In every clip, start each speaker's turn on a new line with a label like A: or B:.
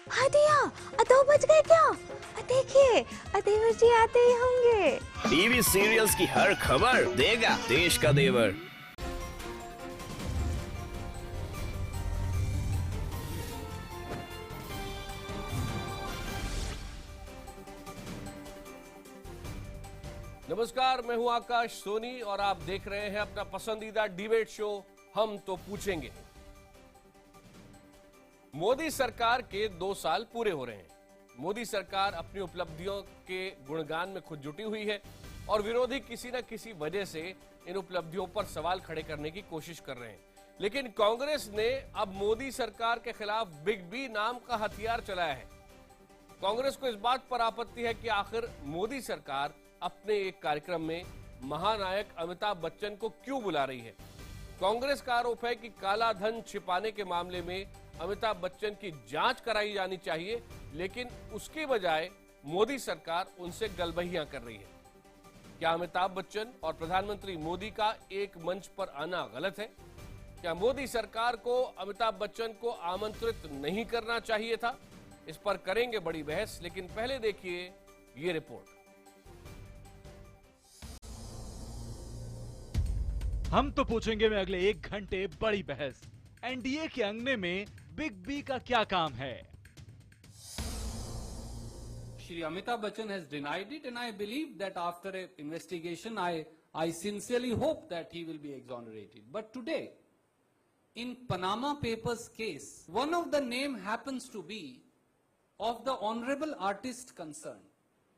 A: हाँ दिया, 2 बज गए क्या? देखिए, देवर जी आते ही होंगे।
B: टीवी सीरियल्स की हर खबर देगा देश का देवर।
C: नमस्कार, मैं हूं आकाश सोनी और आप देख रहे हैं अपना पसंदीदा डिबेट शो हम तो पूछेंगे। मोदी सरकार के 2 साल पूरे हो रहे हैं। मोदी सरकार अपनी उपलब्धियों के गुणगान में खुद जुटी हुई है और विरोधी किसी न किसी वजह से इन उपलब्धियों पर सवाल खड़े करने की कोशिश कर रहे हैं। लेकिन कांग्रेस ने अब मोदी सरकार के खिलाफ बिग बी नाम का हथियार चलाया है। कांग्रेस को इस बात पर आपत्ति है कि आखिर मोदी सरकार अपने एक कार्यक्रम में महानायक अमिताभ बच्चन को क्यों बुला रही है। कांग्रेस का आरोप है कि काला धन छिपाने के मामले में अमिताभ बच्चन की जांच कराई जानी चाहिए, लेकिन उसके बजाय मोदी सरकार उनसे गलबहियां कर रही है। क्या अमिताभ बच्चन और प्रधानमंत्री मोदी का एक मंच पर आना गलत है? क्या मोदी सरकार को अमिताभ बच्चन को आमंत्रित नहीं करना चाहिए था? इस पर करेंगे बड़ी बहस, लेकिन पहले देखिए ये रिपोर्ट।
D: हम तो पूछेंगे में अगले 1 घंटे बड़ी बहस। एनडीए के अंगने में बिग बी का क्या काम है?
E: Shri Amitabh Bachchan has denied it, and I believe that after an investigation, I sincerely hope that he will be exonerated. But today, in Panama Papers case, one of the name happens to be of the honorable artist concerned.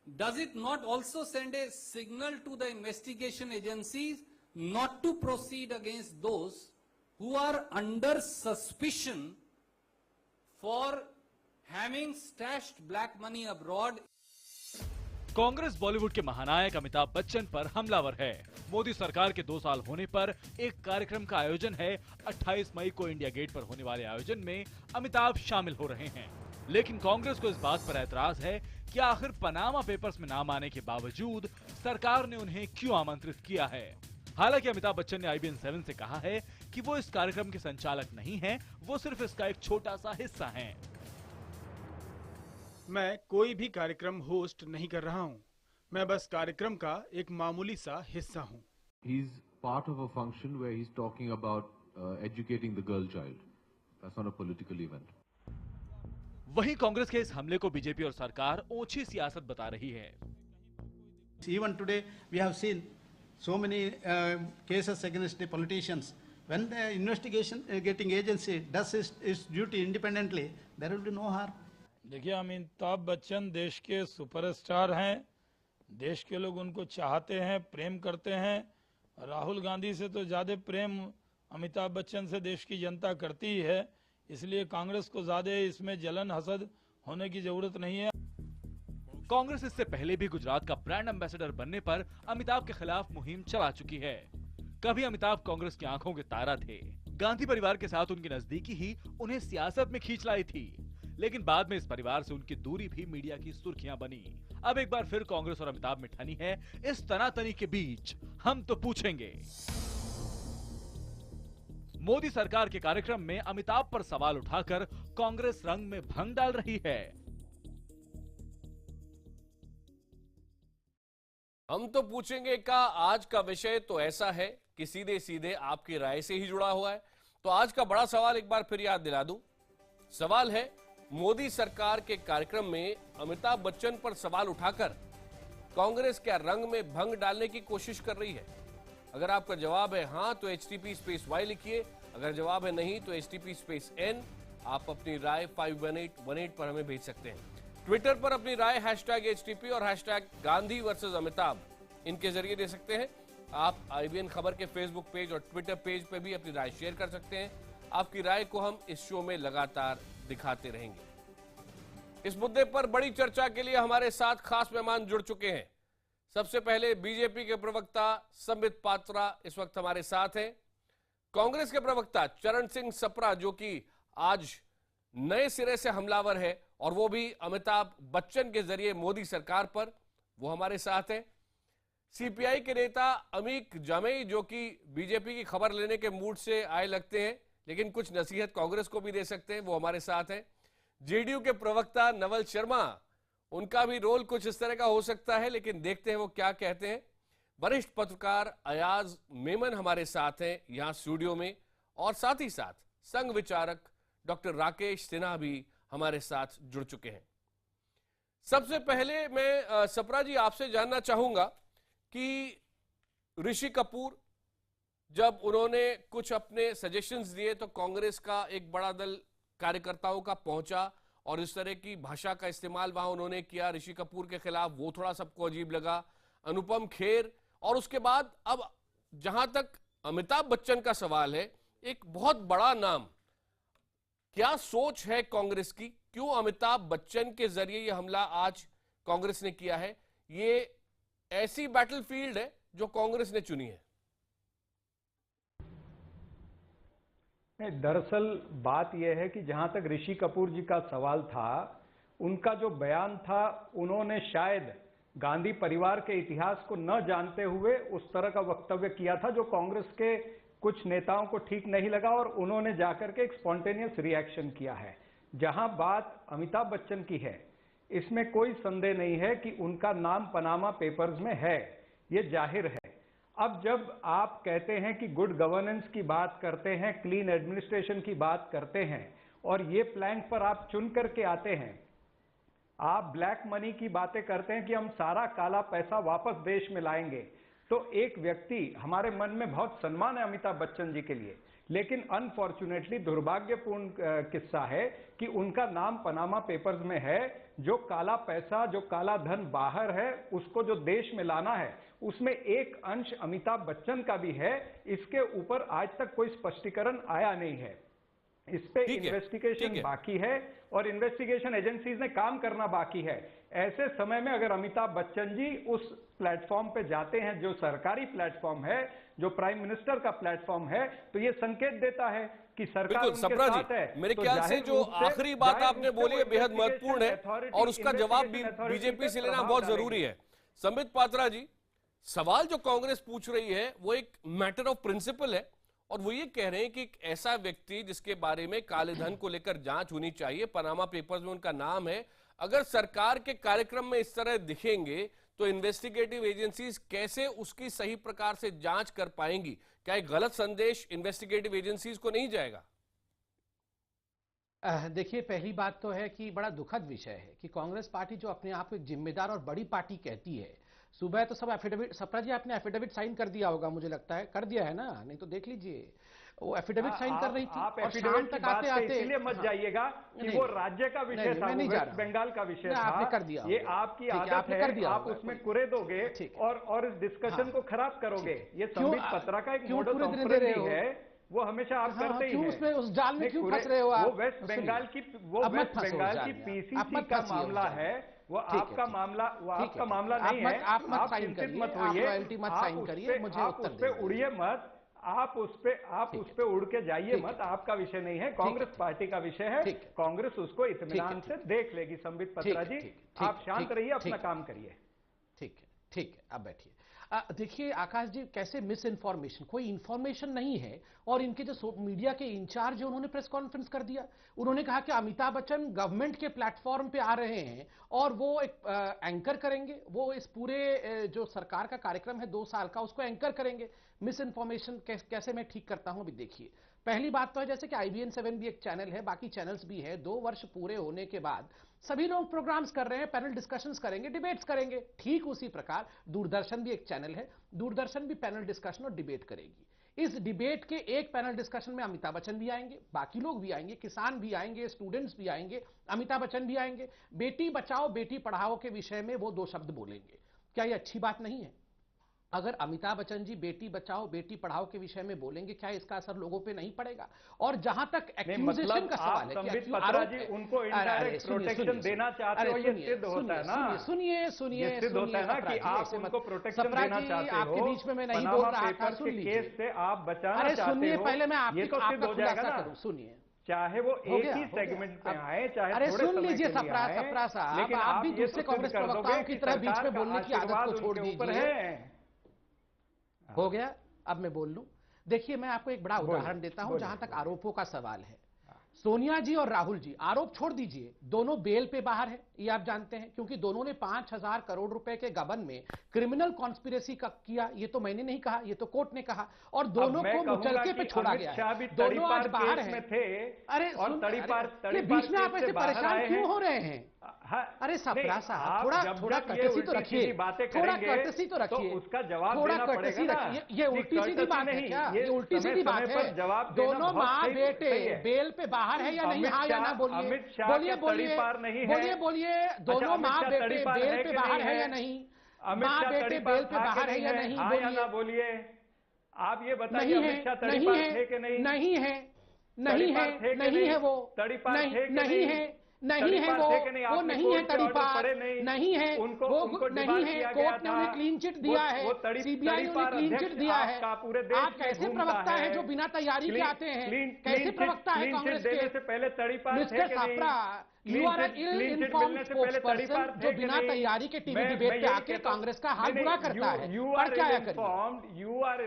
E: Does it not also send a signal to the investigation agencies not to proceed against those who are under suspicion for having stashed black money abroad?
D: Congress Bollywood के महानायक अमिताभ बच्चन पर हमलावर है। मोदी सरकार के 2 साल होने पर एक कार्यक्रम का आयोजन है। 28 मई को इंडिया गेट पर होने वाले आयोजन में अमिताभ शामिल हो रहे हैं। लेकिन कांग्रेस को इस बात पर ऐतराज है कि आखिर पनामा पेपर्स में नाम आने के बावजूद सरकार ने उन्हें क्यों आमंत्रित किया है। हालांकि अमिताभ बच्चन ने IBN 7 से कहा है कि वो इस कार्यक्रम के संचालक नहीं हैं, वो सिर्फ इसका एक छोटा सा हिस्सा हैं।
F: मैं कोई भी कार्यक्रम होस्ट नहीं कर रहा हूं, मैं बस कार्यक्रम का एक मामूली सा हिस्सा हूं।
G: He's part of a function where he's talking about educating the girl child. That's not a political event.
D: वहीं कांग्रेस के इस हमले को बीजेपी और सरकार ओछी सियासत बता रही है।
H: Even today we have seen so many cases against the politicians. When the investigation getting agency does its duty independently, there will be no harm.
I: देखिए, अमिताभ बच्चन देश के सुपरस्टार हैं, देश के लोग उनको चाहते हैं, प्रेम करते हैं। राहुल गांधी से तो ज्यादा प्रेम अमिताभ बच्चन से देश की जनता करती है, इसलिए कांग्रेस को ज्यादा इसमें जलन हसद होने की जरूरत नहीं है।
D: कांग्रेस इससे पहले भी गुजरात का ब्रांड एम्बेसडर बनने पर अमिताभ के खिलाफ मुहिम चला चुकी है। कभी अमिताभ कांग्रेस की आंखों के तारा थे। गांधी परिवार के साथ उनकी नजदीकी ही उन्हें सियासत में खींच लाई थी, लेकिन बाद में इस परिवार से उनकी दूरी भी मीडिया की सुर्खियां बनी। अब एक बार फिर कांग्रेस और अमिताभ में ठनी है इस तनातनी के बीच। हम तो पूछेंगे। मोदी सरकार के कार्यक्रम में अमिताभ पर सवाल उठाकर कांग्रेस रंग में भंग डाल रही है।
C: हम तो पूछेंगे का आज का विषय तो ऐसा है कि सीधे सीधे आपकी राय से ही जुड़ा हुआ है। तो आज का बड़ा सवाल एक बार फिर याद दिला दूं। सवाल है, मोदी सरकार के कार्यक्रम में अमिताभ बच्चन पर सवाल उठाकर कांग्रेस क्या रंग में भंग डालने की कोशिश कर रही है? अगर आपका जवाब है हां तो HTP_Y लिखिए, अगर जवाब है नहीं तो HTP_N। आप अपनी राय 51818 पर हमें भेज सकते हैं। ट्विटर पर अपनी राय #HTP और #गांधी वर्सेस अमिताभ इनके जरिए दे सकते हैं। आप IBN खबर के फेसबुक पेज और ट्विटर पेज पर भी अपनी राय शेयर कर सकते हैं। आपकी राय को हम इस शो में लगातार दिखाते रहेंगे। इस मुद्दे पर बड़ी चर्चा के लिए हमारे साथ खास मेहमान जुड़ चुके हैं। सबसे पहले बीजेपी के प्रवक्ता संबित पात्रा इस वक्त हमारे साथ हैं। कांग्रेस के प्रवक्ता चरण सिंह सप्रा, जो कि आज नए सिरे से हमलावर है और वो भी अमिताभ बच्चन के जरिए मोदी सरकार पर, वो हमारे साथ हैं। CPI के नेता अमीक जामेई, जो कि बीजेपी की खबर लेने के मूड से आए लगते हैं, लेकिन कुछ नसीहत कांग्रेस को भी दे सकते हैं, वो हमारे साथ हैं। जेडीयू के प्रवक्ता नवल शर्मा, उनका भी रोल कुछ इस तरह का हो सकता है, लेकिन देखते हैं वो क्या कहते हैं। वरिष्ठ पत्रकार अयाज मेमन हमारे साथ हैं यहां स्टूडियो में, और साथ ही साथ संघ विचारक डॉक्टर राकेश सिन्हा भी हमारे साथ जुड़ चुके हैं। सबसे पहले मैं सप्रा जी आपसे जानना चाहूंगा कि ऋषि कपूर जब उन्होंने कुछ अपने सजेशंस दिए तो कांग्रेस का एक बड़ा दल कार्यकर्ताओं का पहुंचा और इस तरह की भाषा का इस्तेमाल वहां उन्होंने किया ऋषि कपूर के खिलाफ, वो थोड़ा सबको अजीब लगा। अनुपम खेर, और उसके बाद अब जहां तक अमिताभ बच्चन का सवाल है, एक बहुत बड़ा नाम, क्या सोच है कांग्रेस की, क्यों अमिताभ बच्चन के जरिए यह हमला आज कांग्रेस ने किया है? ये ऐसी बैटलफील्ड है जो कांग्रेस ने चुनी है।
J: दरअसल बात यह है कि जहां तक ऋषि कपूर जी का सवाल था, उनका जो बयान था, उन्होंने शायद गांधी परिवार के इतिहास को न जानते हुए उस तरह का वक्तव्य किया था जो कांग्रेस के कुछ नेताओं को ठीक नहीं लगा, और उन्होंने जाकर के एक स्पॉन्टेनियस रिएक्शन किया है। जहां बात अमिताभ बच्चन की है, इसमें कोई संदेह नहीं है कि उनका नाम पनामा पेपर्स में है, ये जाहिर है। अब जब आप कहते हैं कि गुड गवर्नेंस की बात करते हैं, क्लीन एडमिनिस्ट्रेशन की बात करते हैं, और ये प्लैंक पर आप चुन करके आते हैं, आप ब्लैक मनी की बातें करते हैं कि हम सारा काला पैसा वापस देश में लाएंगे, तो एक व्यक्ति, हमारे मन में बहुत सम्मान है अमिताभ बच्चन जी के लिए, लेकिन अनफॉर्चुनेटली दुर्भाग्यपूर्ण किस्सा है कि उनका नाम पनामा पेपर्स में है। जो काला पैसा, जो काला धन बाहर है, उसको जो देश में लाना है, उसमें एक अंश अमिताभ बच्चन का भी है। इसके ऊपर आज तक कोई स्पष्टीकरण आया नहीं है। इस पे इन्वेस्टिगेशन बाकी है और इन्वेस्टिगेशन एजेंसीज ने काम करना बाकी है। ऐसे समय में अगर अमिताभ बच्चन जी उस प्लेटफॉर्म पे जाते हैं जो सरकारी प्लेटफॉर्म है, जो प्राइम मिनिस्टर का प्लेटफॉर्म है, तो ये संकेत देता है कि सरकार उनके साथ है।
C: मेरे ख्याल से जो आखिरी बात आपने बोली है बेहद महत्वपूर्ण है और उसका जवाब बीजेपी से लेना बहुत जरूरी है। संबित पात्रा जी, सवाल जो कांग्रेस पूछ रही है वो एक मैटर ऑफ प्रिंसिपल है, और वो ये कह रहे हैं कि एक ऐसा व्यक्ति जिसके बारे में काले धन को लेकर जांच होनी चाहिए, पनामा पेपर्स में उनका नाम है, अगर सरकार के कार्यक्रम में इस तरह दिखेंगे तो इन्वेस्टिगेटिव एजेंसीज कैसे उसकी सही प्रकार से जांच कर पाएंगी? क्या एक गलत संदेश इन्वेस्टिगेटिव एजेंसीज को नहीं जाएगा?
K: देखिए, पहली बात तो है कि बड़ा दुखद विषय है कि कांग्रेस पार्टी जो अपने आप को एक जिम्मेदार और बड़ी पार्टी कहती है, सुबह तो सब एफिडेविट, सप्रा जी आपने एफिडेविट साइन कर दिया होगा, मुझे लगता है कर दिया है ना, नहीं तो देख लीजिए, वो एफिडेविट साइन कर रही थी।
J: आप
K: और शाम तक आते आते
J: इसलिए मत जाइएगा कि वो राज्य का विषय था, वेस्ट बंगाल का विषय था,
K: आपने कर दिया,
J: ये आपकी आदत है, आप उसमें कुरे दोगे और इस डिस्कशन को खराब करोगे। ये संबित पत्रा का एक मॉडल ऑपरेंडी है, वो हमेशा आप करते ही हैं।
K: उसमें उस जाल में क्यों फंस रहे हो आप?
J: वो वेस्ट बंगाल की पीसीसी का मामला है, वो आपका मामला, वो आपका मामला नहीं है।
K: आप मत साइन करिए,
J: मत होइए,
K: मुझे
J: आप उस पे उड़िए मत, आप उस पे उड़ के जाइए मत, आपका विषय नहीं है, कांग्रेस पार्टी का विषय है। कांग्रेस उसको इत्मीनान से देख लेगी। संबित पत्रा जी, आप शांत रहिए, अपना काम करिए।
K: ठीक है, अब बैठिए। देखिए आकाश जी, कैसे मिस इन्फॉर्मेशन, कोई इंफॉर्मेशन नहीं है, और इनके जो मीडिया के इंचार्ज है उन्होंने प्रेस कॉन्फ्रेंस कर दिया। उन्होंने कहा कि अमिताभ बच्चन गवर्नमेंट के प्लेटफॉर्म पे आ रहे हैं और वो एक एंकर करेंगे, वो इस पूरे जो सरकार का कार्यक्रम है 2 साल का, उसको एंकर करेंगे। मिस इन्फॉर्मेशन कैसे मैं ठीक करता हूं, अभी देखिए। पहली बात तो है जैसे कि IBN 7 भी एक चैनल है, बाकी चैनल्स भी है, 2 वर्ष पूरे होने के बाद सभी लोग प्रोग्राम्स कर रहे हैं, पैनल डिस्कशंस करेंगे, डिबेट्स करेंगे। ठीक उसी प्रकार दूरदर्शन भी एक चैनल है, दूरदर्शन भी पैनल डिस्कशन और डिबेट करेगी। इस डिबेट के एक पैनल डिस्कशन में अमिताभ बच्चन भी आएंगे, बाकी लोग भी आएंगे, किसान भी आएंगे, स्टूडेंट्स भी आएंगे, अमिताभ बच्चन भी आएंगे। बेटी बचाओ बेटी पढ़ाओ के विषय में वो 2 शब्द बोलेंगे। क्या ये अच्छी बात नहीं है? अगर अमिताभ बच्चन जी बेटी बचाओ बेटी पढ़ाओ के विषय में बोलेंगे, क्या इसका असर लोगों पे नहीं पड़ेगा? और जहां तक एक्यूजेशन का सवाल है,
J: संबित पत्रा जी उनको इनडायरेक्ट प्रोटेक्शन देना चाहते हो, ये सिद्ध होता है ना।
K: सुनिए
J: सिद्ध होता है ना कि आप उनको प्रोटेक्शन देना चाहते हो।
K: आपके बीच में मैं नहीं बोल रहा था, सुन लीजिए,
J: केस से आप बचाना चाहते हो।
K: सुनिए, पहले मैं
J: ये तो सिद्ध हो जाएगा ना।
K: सुनिए,
J: चाहे वो एक ही सेगमेंट पे आए, चाहे
K: अरे
J: थोड़े
K: सुन लीजिए सप्रा साहब,
J: लेकिन
K: आप भी दूसरे कांग्रेस प्रवक्ताओं की तरह बीच में बोलने की आदत को छोड़ दीजिए। हो गया, अब मैं बोल लूं। देखिए, मैं आपको एक बड़ा उदाहरण देता हूं जहां तक आरोपों का सवाल है। सोनिया जी और राहुल जी, आरोप छोड़ दीजिए, दोनों बेल पे बाहर है, ये आप जानते हैं, क्योंकि दोनों ने 5,000 करोड़ रुपए के गबन में क्रिमिनल कॉन्स्पिरेसी का किया। ये तो मैंने नहीं कहा, ये तो कोर्ट ने कहा, और दोनों को मुचलके पे छोड़ा गया है। दोनों आज बाहर हैं। अरे बीच में आप ऐसे परेशान क्यों हो रहे हैं? अरे सप्रा साहब, थोड़ा कर्टसी तो रखिए, थोड़ा कर्टसी तो रखिए,
J: उसका जवाब
K: थोड़ा कर्टसी रखिए। ये उल्टी सीधी बात है क्या? ये उल्टी सीधी बात है? दोनों माँ बेटे बेल पे बाहर है या नहीं? हाँ या ना बोलिए, बोलिए बोलिए बोलिए बोलिए। दोनों माँ बेटे बेल पे बाहर है या नहीं? माँ बेटे बेल पे बाहर है या नहीं?
J: बोलिए, आप ये बताइए, अमित शाह तड़ीपार थे कि नहीं?
K: नहीं है, नहीं है, नहीं है वो, नहीं है, नहीं है वो नहीं है तड़ीपार, नहीं है वो, नहीं है। कोर्ट ने उन्हें क्लीन चिट दिया है, सीबीआई ने उन्हें क्लीन चिट दिया है। आप कैसे प्रवक्ता है जो बिना तैयारी के आते हैं? कैसे प्रवक्ता है कांग्रेस के?
J: पहले तड़ीपार
K: mister Sapra, you are an ill informed spokesperson जो बिना तैयारी के टीवी डिबेट पे आके कांग्रेस का हाल बुरा करता है। पर क्या करिए?
J: You are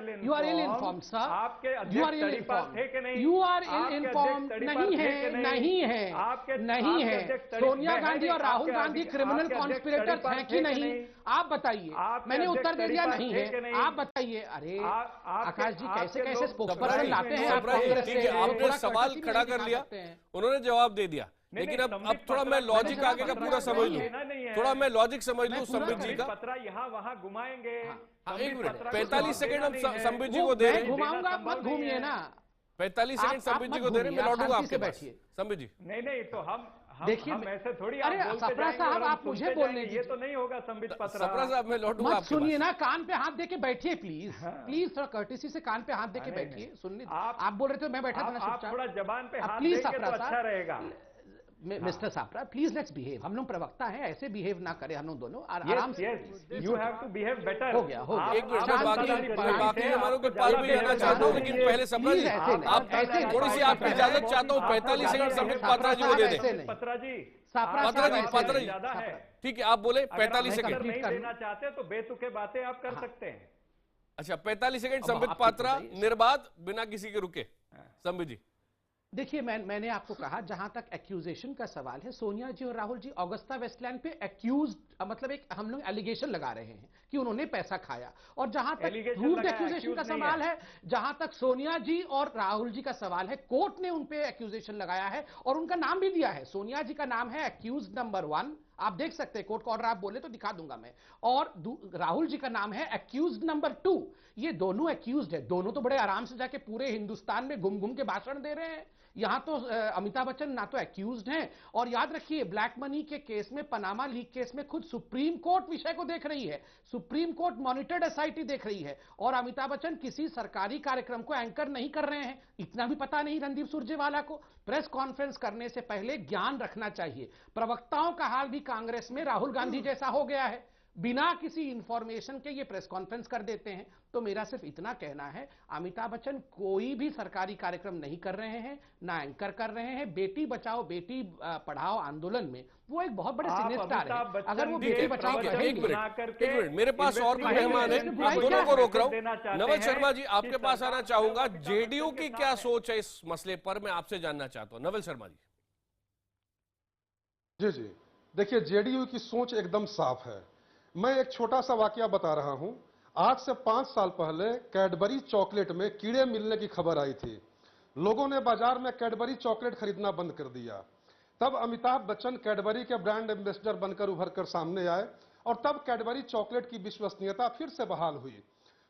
J: ill
K: informed sir,
J: आपके
K: you are ill informed, you are ill informed. नहीं है, नहीं है, नहीं है। सोनिया गांधी और राहुल गांधी क्रिमिनल कॉन्स्पिरेटर्स हैं कि नहीं? आप बताइए, मैंने उत्तर दे दिया नहीं है, आप बताइए। अरे आकाश जी, कैसे कैसे स्पोक्सपर्सन लाते हैं आप कांग्रेस से?
C: आपने सवाल खड़ा कर लिया, उन्होंने जवाब दे दिया, लेकिन अब थोड़ा मैं लॉजिक आगे का पूरा समझ लूं, थोड़ा मैं लॉजिक समझ लूं संबित जी का।
J: पत्रा यहाँ वहां घुमाएंगे।
C: एक मिनट, 45 सेकंड हम संबित जी को दे रहे हैं।
K: घुमाऊंगा, मत घूमिए ना।
C: 45 सेकंड संबित जी को दे रहे हैं, मैं लौटूंगा आपके पास। संबित जी,
J: नहीं तो हम
K: देखिए,
J: ऐसे थोड़ी।
K: अरे सप्रा साहब, आप मुझे बोलने
J: ये तो नहीं होगा संबित पत्रा।
C: सप्रा साहब, मैं लौटूंगा।
K: मत सुनिए ना, कान पे हाथ देके बैठिए प्लीज, प्लीज थोड़ा कर्टेसी से कान पे हाथ देके बैठिए। सुनिए, आप बोल रहे थे, मैं बैठा था ना चुपचाप।
J: थोड़ा जबान पे हाथ
K: प्लीज
J: देंगे तो अच्छा रहेगा।
K: Mister Sapra, please let's behave. हम लोग प्रवक्ता हैं, ऐसे बिहेव ना करें हम लोग दोनों, आराम से।
J: You have to behave better.
K: हो गया।
C: एक मिनट, बाकी मेहमानों के पास भी जाना चाहता हूँ, लेकिन पहले सप्रा जी, आप थोड़ी सी आपकी इजाजत चाहता हूँ। 45 सेकंड संबित पात्रा जी को दे दें।
J: पत्रा जी,
C: पात्रा जी,
J: ज्यादा है।
C: ठीक है, आप बोले 45 सेकंड।
J: नहीं देना चाहते तो बेतुके बातें आप कर सकते हैं।
C: अच्छा, 45 सेकंड संबित पात्रा, निर्बाध, बिना किसी के रुके। संबित जी,
K: देखिए, मैंने आपको कहा, जहां तक एक्यूजेशन का सवाल है, सोनिया जी और राहुल जी ऑगस्टा वेस्टलैंड पे एक्यूज, मतलब एक हम लोग एलिगेशन लगा रहे हैं कि उन्होंने पैसा खाया। और जहां तक प्रूव्ड एक्यूजेशन का सवाल है, जहां तक सोनिया जी और राहुल जी का सवाल है, कोर्ट ने उन पे एक्यूजेशन लगाया है और उनका नाम भी दिया है। सोनिया जी का नाम है एक्यूज नंबर 1, आप देख सकते हैं, कोर्ट का ऑर्डर आप बोले तो दिखा दूंगा मैं। और राहुल जी का नाम है एक्यूज नंबर 2। ये दोनों एक्यूज है, दोनों तो बड़े आराम से जाके पूरे हिंदुस्तान में घूम घूम के भाषण दे रहे हैं। यहां तो अमिताभ बच्चन ना तो एक्यूज्ड हैं, और याद रखिए, ब्लैक मनी के केस में, पनामा लीक केस में खुद सुप्रीम कोर्ट विषय को देख रही है, सुप्रीम कोर्ट मॉनिटर्ड एसआईटी देख रही है, और अमिताभ बच्चन किसी सरकारी कार्यक्रम को एंकर नहीं कर रहे हैं। इतना भी पता नहीं रणदीप सुरजेवाला को? प्रेस कॉन्फ्रेंस करने से पहले ज्ञान रखना चाहिए। प्रवक्ताओं का हाल भी कांग्रेस में राहुल गांधी जैसा हो गया है, बिना किसी इंफॉर्मेशन के ये प्रेस कॉन्फ्रेंस कर देते हैं। तो मेरा सिर्फ इतना कहना है, अमिताभ बच्चन कोई भी सरकारी कार्यक्रम नहीं कर रहे हैं, ना एंकर कर रहे हैं। बेटी बचाओ बेटी पढ़ाओ आंदोलन में वो एक बहुत बड़े सिने स्टार है। अगर वो बेटी बचाओ,
C: एक मिनट, मेरे पास और भी मेहमान है, आप दोनों को रोक रहा हूँ। नवल शर्मा जी, आपके पास आना चाहूंगा। जेडीयू की क्या सोच है इस मसले पर, मैं आपसे जानना चाहता हूँ। नवल शर्मा जी।
L: जी, देखिए, जेडीयू की सोच एकदम साफ है। मैं एक छोटा सा वाकया बता रहा हूं। आज से 5 साल पहले कैडबरी चॉकलेट में कीड़े मिलने की खबर आई थी। लोगों ने बाजार में कैडबरी चॉकलेट खरीदना बंद कर दिया। तब अमिताभ बच्चन कैडबरी के ब्रांड एम्बेसडर बनकर उभर कर सामने आए, और तब कैडबरी चॉकलेट की विश्वसनीयता फिर से बहाल हुई।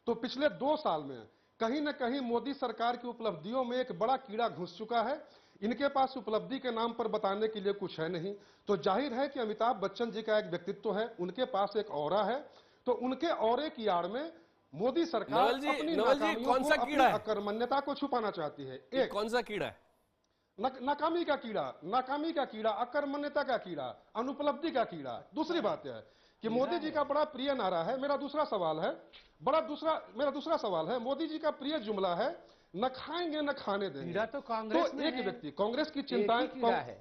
L: तो पिछले 2 साल में कहीं न कहीं मोदी सरकार की उपलब्धियों में एक बड़ा कीड़ा घुस चुका है। इनके पास उपलब्धि के नाम पर बताने के लिए कुछ है नहीं। तो जाहिर है कि अमिताभ बच्चन जी का एक व्यक्तित्व है, उनके पास एक ऑरा है। तो उनके ऑरे की आड़ में मोदी सरकार अपनी अकर्मण्यता को छुपाना चाहती है। एक
C: कौन सा कीड़ा है?
L: नाकामी का कीड़ा, अकर्मण्यता का कीड़ा, अनुपलब्धि का कीड़ा। दूसरी बात यह है कि मोदी जी का बड़ा प्रिय नारा है, मेरा दूसरा सवाल है, मोदी जी का प्रिय जुमला है, न खाएंगे न खाने देंगे।
K: तो कांग्रेस में
L: एक व्यक्ति, कांग्रेस की चिंताएं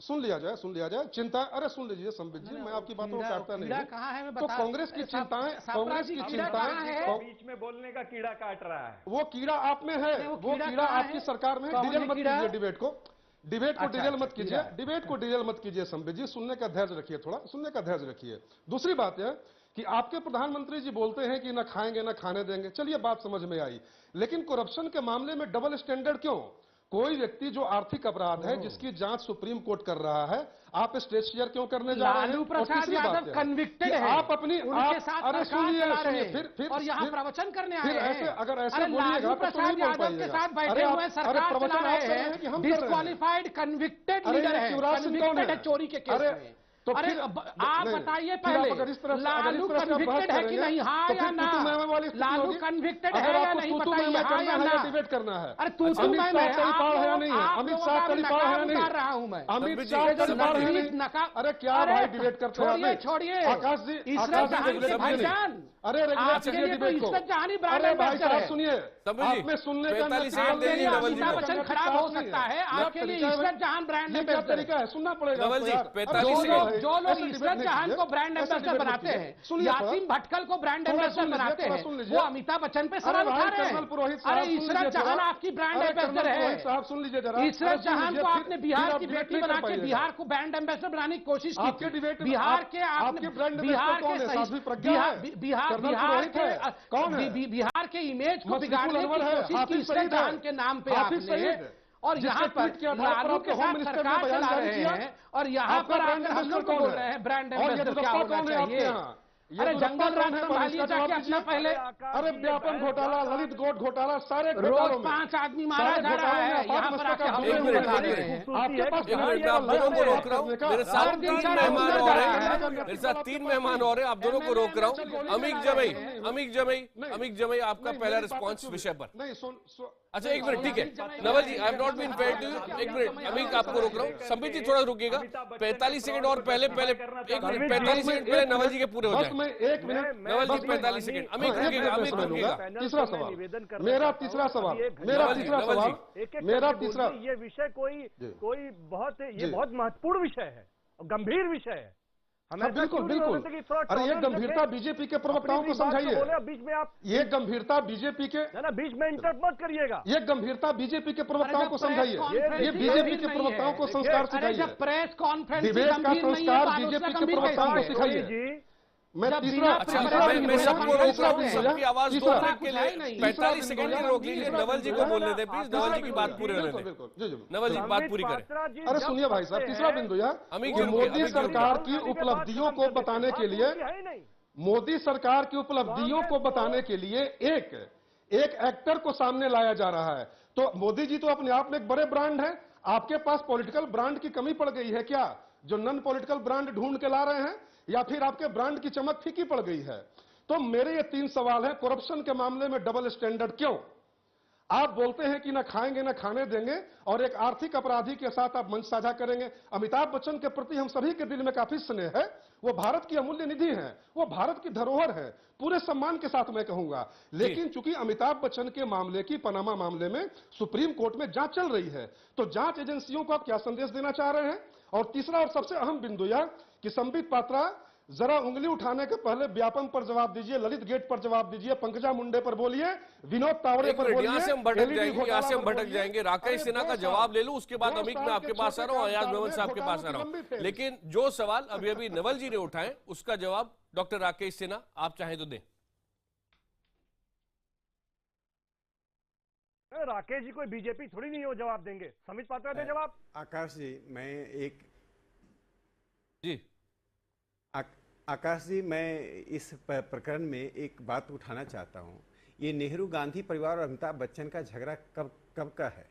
L: सुन लिया जाए, चिंता, अरे सुन लीजिए संबित जी, मैं आपकी बातों को काटता नहीं।
K: कहाँ है?
L: तो कांग्रेस की चिंताएं
J: बीच में बोलने का कीड़ा काट रहा है।
L: वो कीड़ा आप में है, वो कीड़ा आपकी सरकार में है। डिबेट को डिबेट को
K: अच्छा,
L: डिटेल
K: अच्छा,
L: मत कीजिए,
K: ठीक है।
L: डिबेट को डिटेल मत कीजिए संबित जी, सुनने का धैर्य रखिए, थोड़ा सुनने का धैर्य रखिए। दूसरी बात है कि आपके प्रधानमंत्री जी बोलते हैं कि ना खाएंगे ना खाने देंगे, चलिए बात समझ में आई, लेकिन करप्शन के मामले में डबल स्टैंडर्ड क्यों? कोई व्यक्ति जो आर्थिक अपराध है जिसकी जांच सुप्रीम कोर्ट कर रहा है, आप स्टेज शेयर क्यों करने जा रहे हैं?
K: लालू
L: और
K: प्रसाद
L: तीसरी बात
K: यादव
L: है
K: कन्विक्टेड
L: कि
K: है,
L: आप अपनी
K: उनके साथ
L: अरे
K: सरकार
L: सुनिए
K: चला रहे
L: सुनिए,
K: हैं
L: फिर
K: और यहाँ प्रवचन करने आए
L: फिर
K: हैं।
L: ऐसे अगर ऐसे
K: अरे
L: बोलिएगा
K: लालू
L: तो
K: प्रसाद
L: नहीं बोल
K: यादव के
L: पाइएगा।
K: साथ बैठे
L: अरे
K: हुए
L: आप-
K: सरकार
L: अरे प्रवचन
K: चला
L: आप
K: रहे
L: कर रहे हैं कि
K: हैं,
L: हम कर रहे हैं?
K: डिस्क्वालिफाइड कन्विक्टेड
L: अरे
K: लीडर
L: ये
K: है,
L: शिवराज सिंह कौन
K: कन्विक्टेड
L: है?
K: है चोरी के केस
L: अरे
K: में।
L: तो
K: अरे
L: फिर
K: आप
L: नहीं,
K: बताइए
L: फिर आप
K: पहले
L: अगर इस तरह से
K: लालू
L: आप बहस
K: कन्विक्टेड है कि
L: करेंगे,
K: नहीं, हाँ
L: तो
K: या
L: फिर
K: ना?
L: तू मैं वाली स्थिति
K: लालू
L: होगी।
K: कन्विक्टेड
L: अगर
K: है या
L: आपको
K: नहीं,
L: तू मैं
K: बताइए हाँ
L: करना
K: या
L: है
K: ना?
L: या डिबेट करना है?
K: अरे तू
L: अमित
K: मैं
L: शाह
K: है,
L: का
K: आप
L: रिकॉर्ड है या
K: लोग-
L: नहीं है?
K: आप
L: अमित
K: लोगों
L: शाह
K: का
L: का
K: भी
L: रिकॉर्ड है या
K: नकाब
L: नहीं?
K: उतार रहा हूं मैं।
L: अमित
C: संबित
L: शाह
C: जी,
L: का रिकॉर्ड है या
K: प्लीज
L: नहीं?
K: नकाब,
L: अरे क्या
K: अरे
L: भाई डिबेट करते हैं?
K: छोड़िए छोड़िए
L: आकाश जी,
K: इशरत
L: आकाश जी
K: जहां
L: रेगुलेट
K: भाईजान,
L: अरे रेगुलेट
K: आपके
L: कीजिए
K: लिए तो
L: डिबेट को।
K: इशरत जहां ब्रांड
L: अरे भाई
K: एम्बेसडर
L: साहब
K: है।
L: सुनिए,
C: संबित जी,
L: आप में सुनने का
C: 45
L: नतीजा
C: सेकंड दे दीजिए
L: नहीं है,
C: नवल जी को।
K: अमिताभ बच्चन खराब हो सकता है, आपके लिए इशरत जहां ब्रांड
L: ये क्या
K: एम्बेसडर
L: तरीका है? सुनना पड़ेगा
C: नवल
L: आपको
C: जी,
L: यार।
C: 45
L: अरे
C: सेकंड।
K: जो लोग
L: ऐसे
K: इशरत
L: डिबेट नहीं
K: जहां को
L: कीजिए,
K: ब्रांड
L: ऐसे
K: एम्बेसडर
L: डिबेट
K: बनाते
L: नहीं
K: हैं,
L: कीजिए। सुनिए थोड़ा।
K: यासीन भटकल को ब्रांड
L: थोड़ा
K: एम्बेसडर
L: सुन लीजिए,
K: बनाते
L: थोड़ा
K: हैं,
L: सुन लीजिए।
K: वो अमिताभ बच्चन पे सवाल
L: अरे
K: उठा
L: भाई
K: रहे
L: कर्नल पुरोहित
K: हैं।
L: साहब
K: अरे
L: सुन
K: इशरत
L: लीजिए
K: जहां
L: थोड़ा।
K: आपकी ब्रांड
L: अरे
K: एम्बेसडर
L: कर्नल पुरोहित
K: है,
L: साहब सुन लीजिए जरा।
K: इशरत
L: अरे सुन
K: जहां
L: लीजिए,
K: को
L: फिर-
K: आपने
L: फिर
K: बिहार
L: आप
K: की
L: डिबेट
K: बेटी
L: नहीं कर
K: बना के
L: पाइएगा।
K: बिहार को ब्रांड एम्बेसडर बनाने की कोशिश की
L: आपके
K: थी।
L: डिबेट में
K: बिहार
L: आप-
K: के आपने
L: आपके ब्रांड
K: बिहार
L: एम्बेसडर कौन
K: के
L: है?
K: सही-
L: साध्वी प्रज्ञा है?
K: बिहार
L: कर्नल
K: बिहार
L: पुरोहित
K: के
L: है? कौन है?
K: बिहार के इमेज को
L: मशरकुल
K: बिगाड़ने की
L: अनवर है?
K: कोशिश की
L: हाफिज
K: इशरत
L: सईद है?
K: जहां के नाम पे
L: हाफिज
K: आपने,
L: सईद?
K: और
L: जिसके
K: यहाँ पर
L: ट्वीट के आधार पर
K: लालू
L: आपके
K: के
L: होम
K: साथ
L: मिनिस्टर ने
K: सरकार
L: बयान
K: चला
L: जारी
K: रहे
L: किया।
K: हैं और यहाँ
L: आपका
K: पर
L: ब्रांड
K: आकर हम
L: एम्बेसडर
K: लोग को
L: कौन
K: बोल
L: है?
K: रहे हैं ब्रांड
L: और ये
K: एम्बेसडर क्या
L: दुलप्पा
K: होना
L: कौन है आपके
K: चाहिए।
L: यहाँ? ये
K: अरे
L: दुलप्पा
K: जंगल
L: कौन
K: राज
L: है?
K: संभालिए
L: इसका
K: जाके
L: जवाब
K: अपना
L: दीजिए।
K: पहले।
L: अरे व्यापम घोटाला, ललित गोड घोटाला, सारे
K: रोज
L: घोटालों में
K: 5 आदमी मारा
L: सारे
K: जा रहा
L: घोटालों में
K: है,
L: आपात
K: यहाँ पर
L: मस्तक
K: आके
L: आप
K: हम
L: डूबे
K: लोग
L: हुए
K: बता
L: हैं।
K: रहे हैं।
L: आपके पास
C: एक मिनट मैं आप दोनों को रोक रहा हूँ, मेरे साथ
K: और
C: 3
K: 3-4
C: मेहमान
K: लोग
C: और
K: जा
C: हैं,
K: रहे हैं।
C: मेरे साथ 3 मेहमान और हैं, आप दोनों को रोक रहा हूँ। अमिक जमई आपका पहला रिस्पॉन्स विषय पर।
L: नहीं
C: अच्छा एक मिनट, ठीक है Naval ji, I am not been fair to you. एक मिनट अमिक आपको रोक रहा हूँ, संबित जी थोड़ा रुकिएगा, 45 सेकंड और पहले एक मिनट 45 सेकंड पहले नवल जी के पूरे हो
L: बस
C: जाए।
L: मैं 1 मिनट
C: नवल जी 45 सेकंड, अमित रुकिएगा, अमित रुकिएगा।
L: तीसरा सवाल, मेरा तीसरा सवाल, मेरा तीसरा सवाल, मेरा तीसरा,
M: ये विषय कोई बहुत ये बहुत महत्वपूर्ण विषय है, गंभीर विषय है।
L: हाँ, बिल्कुल बिल्कुल। अरे ये गंभीरता बीजेपी के प्रवक्ताओं को समझाइए।
M: बीच में आप
L: ये गंभीरता बीजेपी के
M: ना बीच में इंटरप्ट मत करिएगा।
L: ये गंभीरता बीजेपी के प्रवक्ताओं को समझाइए। ये बीजेपी के प्रवक्ताओं को संस्कार सिखाइए।
K: प्रेस कॉन्फ्रेंस
L: डिबेट का संस्कार बीजेपी के प्रवक्ताओं को सिखाइए। मैं तीसरा
C: मैं सबको रोक रहा हूँ,
L: तीसरा
C: सबकी आवाज दो मिनट के लिए 45 सेकंड की रोक लीजिए, नवल जी को बोलने दें प्लीज, नवल जी की बात पूरी होने दें, नवल जी बात पूरी करें।
L: अरे सुनिए भाई साहब, तीसरा बिंदु यार, कि मोदी सरकार की उपलब्धियों को बताने के लिए, मोदी सरकार की उपलब्धियों को बताने के लिए एक एक्टर को सामने लाया जा रहा है। तो मोदी जी तो अपने आप में एक बड़े ब्रांड है, आपके पास पॉलिटिकल ब्रांड की कमी पड़ गई है क्या, जो नॉन पॉलिटिकल ब्रांड ढूंढ के ला रहे हैं, या फिर आपके ब्रांड की चमक फीकी पड़ गई है? तो मेरे ये 3 सवाल हैं। करप्शन के मामले में डबल स्टैंडर्ड क्यों? आप बोलते हैं कि ना खाएंगे ना खाने देंगे, और एक आर्थिक अपराधी के साथ आप मंच साझा करेंगे। अमिताभ बच्चन के प्रति हम सभी के दिल में काफी स्नेह है, वो भारत की अमूल्य निधि है, वो भारत की धरोहर है, पूरे सम्मान के साथ मैं कहूंगा। लेकिन चूंकि अमिताभ बच्चन के मामले की, पनामा मामले में सुप्रीम कोर्ट में जांच चल रही है, तो जांच एजेंसियों को आप क्या संदेश देना चाह रहे हैं? और तीसरा और सबसे अहम बिंदु यह कि संबित पात्रा जरा उंगली उठाने के पहले व्यापम पर जवाब दीजिए, ललित गेट पर जवाब दीजिए, पंकजा मुंडे पर बोलिए, विनोद तावड़े पर बोलिए।
C: यहाँ से हम भटक जाएंगे, राकेश सिन्हा का जवाब ले लूं, उसके बाद अमित मैं आपके पास आ रहा हूं, अयाज मेमन साहब के पास आ रहा हूं। लेकिन जो सवाल अभी नवल जी ने उठाए उसका जवाब डॉक्टर राकेश सिन्हा आप चाहें तो दें।
M: राकेश जी कोई बीजेपी थोड़ी नहीं हो जवाब देंगे, संबित पात्रा दे जवाब।
N: आकाश जी, मैं आकाश जी, मैं इस प्रकरण में एक बात उठाना चाहता हूं। ये नेहरू गांधी परिवार और अमिताभ बच्चन का झगड़ा कब का है?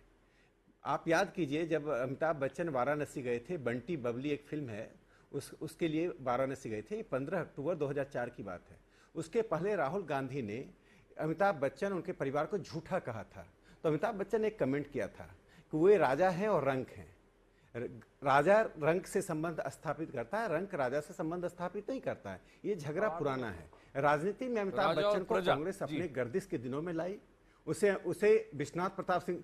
N: आप याद कीजिए, जब अमिताभ बच्चन वाराणसी गए थे, बंटी बबली एक फिल्म है, उसके लिए वाराणसी गए थे, 15 अक्टूबर 2004 की बात है। उसके पहले राहुल गांधी ने अमिताभ बच्चन, उनके परिवार को झूठा कहा था। तो अमिताभ बच्चन ने एक कमेंट किया था कि वे राजा हैं और रंक हैं। राजा रंक से संबंध स्थापित करता है, रंक राजा से संबंध स्थापित नहीं करता है। ये झगड़ा पुराना है। राजनीति में अमिताभ बच्चन को कांग्रेस अपने गर्दिश के दिनों में लाई। उसे विश्वनाथ प्रताप सिंह,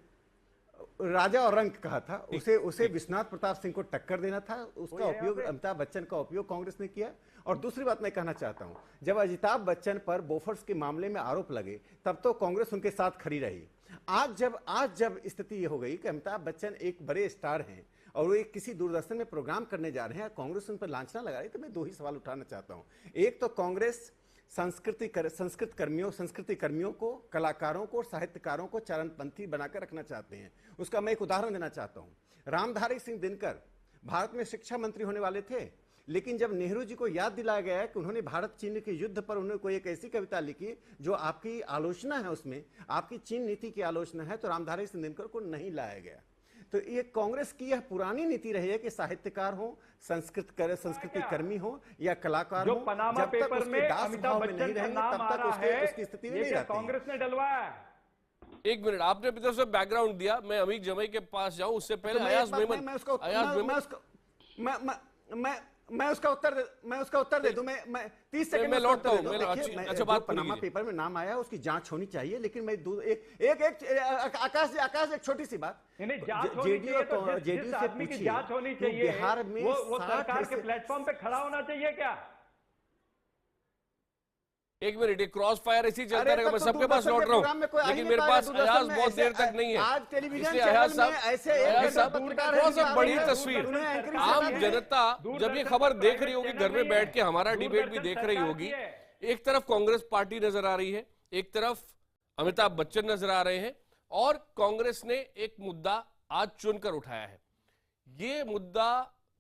N: राजा और रंक कहा था, उसे विश्वनाथ प्रताप सिंह को टक्कर देना था। उसका उपयोग अमिताभ बच्चन का उपयोग कांग्रेस ने किया। और दूसरी बात मैं कहना चाहता हूं, जब अमिताभ बच्चन पर बोफर्स के मामले में आरोप लगे, तब तो कांग्रेस उनके साथ खड़ी रही। आज जब स्थिति ये हो गई कि अमिताभ बच्चन एक बड़े स्टार हैं और वो एक किसी दूरदर्शन में प्रोग्राम करने जा रहे हैं, कांग्रेस उन पर लांछना लगा रही है, तो मैं 2 ही सवाल उठाना चाहता हूं। एक तो कांग्रेस संस्कृति कर्मियों को, कलाकारों को और साहित्यकारों को चरणपंथी बनाकर रखना चाहते हैं। उसका मैं एक उदाहरण देना चाहता हूं। रामधारी सिंह दिनकर भारत में शिक्षा मंत्री होने वाले थे, लेकिन जब नेहरू जी को याद दिलाया गया कि उन्होंने भारत चीन के युद्ध पर उन्होंने कोई एक ऐसी कविता लिखी जो आपकी आलोचना है, उसमें आपकी चीन नीति की आलोचना है, तो रामधारी सिंह दिनकर को नहीं लाया गया। तो ये कांग्रेस की यह पुरानी नीति रही है कि साहित्यकार हो, संस्कृति कर्मी हो या कलाकार हो,
J: पनामा पेपर में अमिताभ बच्चन का नाम आ रहा है, उसकी स्थिति में नहीं रहती। कांग्रेस ने डलवाया है।
C: एक मिनट, आपने अपनी तरफ से बैकग्राउंड दिया, मैं अमीर जमई के पास जाऊं उससे पहले अयाज मेमन,
N: मैं उसका उत्तर दे दूं। मैं 30 सेकंड
C: में लौटता हूं। अच्छा, बात
N: पनामा पेपर में नाम आया, उसकी जांच होनी चाहिए, लेकिन मैं आकाश एक छोटी सी बात,
J: जेडीयू से पूछिए, जांच होनी चाहिए, बिहार में वो सरकार के प्लेटफॉर्म पे खड़ा होना चाहिए क्या?
C: एक मिनट, ये क्रॉस फायर ऐसी चलता रहेगा। मैं सबके पास लौट रहा हूं, लेकिन मेरे पास अयाज बहुत देर तक नहीं है।
N: आज टेलीविजन
C: अयाज साहब, बड़ी तस्वीर, आम जनता जब ये खबर देख रही होगी, घर में बैठ के हमारा डिबेट भी देख रही होगी, एक तरफ कांग्रेस पार्टी नजर आ रही है, एक तरफ अमिताभ बच्चन नजर आ रहे हैं, और कांग्रेस ने एक मुद्दा आज चुनकर उठाया है। ये मुद्दा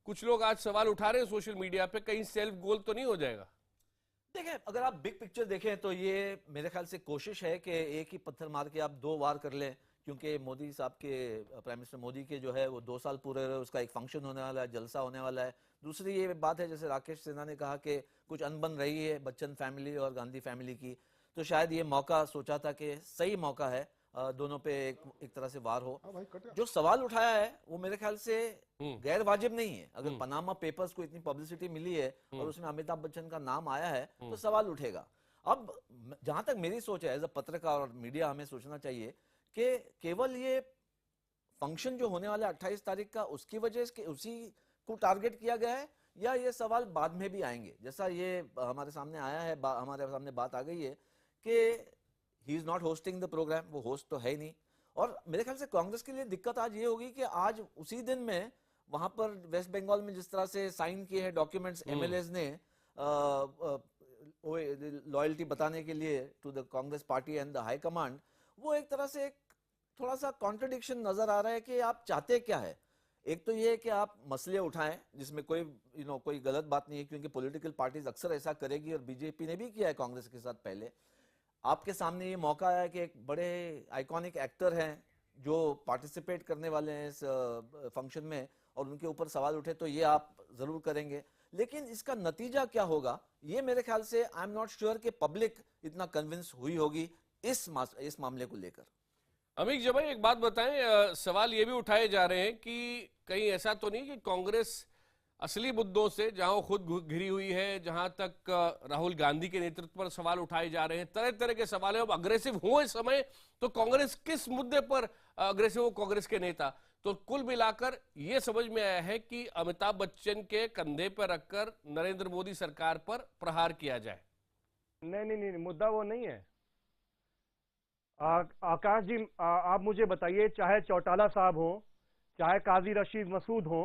C: कुछ लोग आज सवाल उठा रहे हैं सोशल मीडिया पे, कहीं सेल्फ गोल तो नहीं हो जाएगा?
O: देखिए, अगर आप बिग पिक्चर देखें तो ये मेरे ख्याल से कोशिश है कि एक ही पत्थर मार के आप 2 वार कर लें, क्योंकि मोदी साहब के, प्राइम मिनिस्टर मोदी के जो है वो 2 साल पूरे रहे, उसका एक फंक्शन होने वाला है, जलसा होने वाला है। दूसरी ये बात है, जैसे राकेश सिन्हा ने कहा कि कुछ अनबन रही है बच्चन फैमिली और गांधी फैमिली की, तो शायद ये मौका सोचा था कि सही मौका है, दोनों पे एक तरह से वार हो। जो सवाल उठाया है वो मेरे ख्याल से गैर वाजिब नहीं है। अगर पनामा पेपर्स को इतनी पब्लिसिटी मिली है और उसमें अमिताभ बच्चन का नाम आया है, तो सवाल उठेगा। अब जहां तक मेरी सोच है, एज अ पत्रकार और मीडिया, हमें सोचना चाहिए कि केवल ये फंक्शन जो होने वाला है 28 तारीख का, उसकी वजह से उसी को टारगेट किया गया है, या ये सवाल बाद में भी आएंगे। जैसा ये हमारे सामने आया है, हमारे सामने बात आ गई है कि he is not hosting the program, वो होस्ट तो है ही नहीं। और मेरे ख्याल से कांग्रेस के लिए दिक्कत आज ये होगी कि आज उसी दिन में वहां पर वेस्ट बंगाल में जिस तरह से साइन किए हैं डॉक्यूमेंट्स एमएलएज ने लॉयल्टी बताने के लिए to the Congress party and the high command, वो एक तरह से एक थोड़ा सा कॉन्ट्रडिक्शन नजर आ रहा है कि आप चाहते क्या है। एक तो ये है कि आप मसले उठाएं जिसमें कोई कोई गलत बात नहीं है, क्योंकि पॉलिटिकल पार्टीज अक्सर ऐसा करेगी, और बीजेपी ने भी किया है कांग्रेस के साथ पहले। आपके सामने ये मौका है कि एक बड़े आइकॉनिक एक्टर हैं जो पार्टिसिपेट करने वाले हैं इस फंक्शन में, और उनके ऊपर सवाल उठे तो ये आप जरूर करेंगे, लेकिन इसका नतीजा क्या होगा ये मेरे ख्याल से आई एम नॉट श्योर कि पब्लिक इतना कन्विंस हुई होगी इस मामले को लेकर।
C: अमीर जब एक बात बताएं, सवाल ये भी उठाए जा रहे हैं कि कहीं ऐसा तो नहीं कि कांग्रेस असली मुद्दों से, जहां खुद घिरी हुई है, जहां तक राहुल गांधी के नेतृत्व पर सवाल उठाए जा रहे हैं, तरह तरह के सवाल है, अब अग्रेसिव हुए इस समय तो कांग्रेस किस मुद्दे पर अग्रेसिव हो कांग्रेस के नेता, तो कुल मिलाकर यह समझ में आया है कि अमिताभ बच्चन के कंधे पर रखकर नरेंद्र मोदी सरकार पर प्रहार किया जाए।
M: नहीं, मुद्दा वो नहीं है। आकाश जी, आप मुझे बताइए, चाहे चौटाला साहब हो, चाहे काजी रशीद मसूद हो,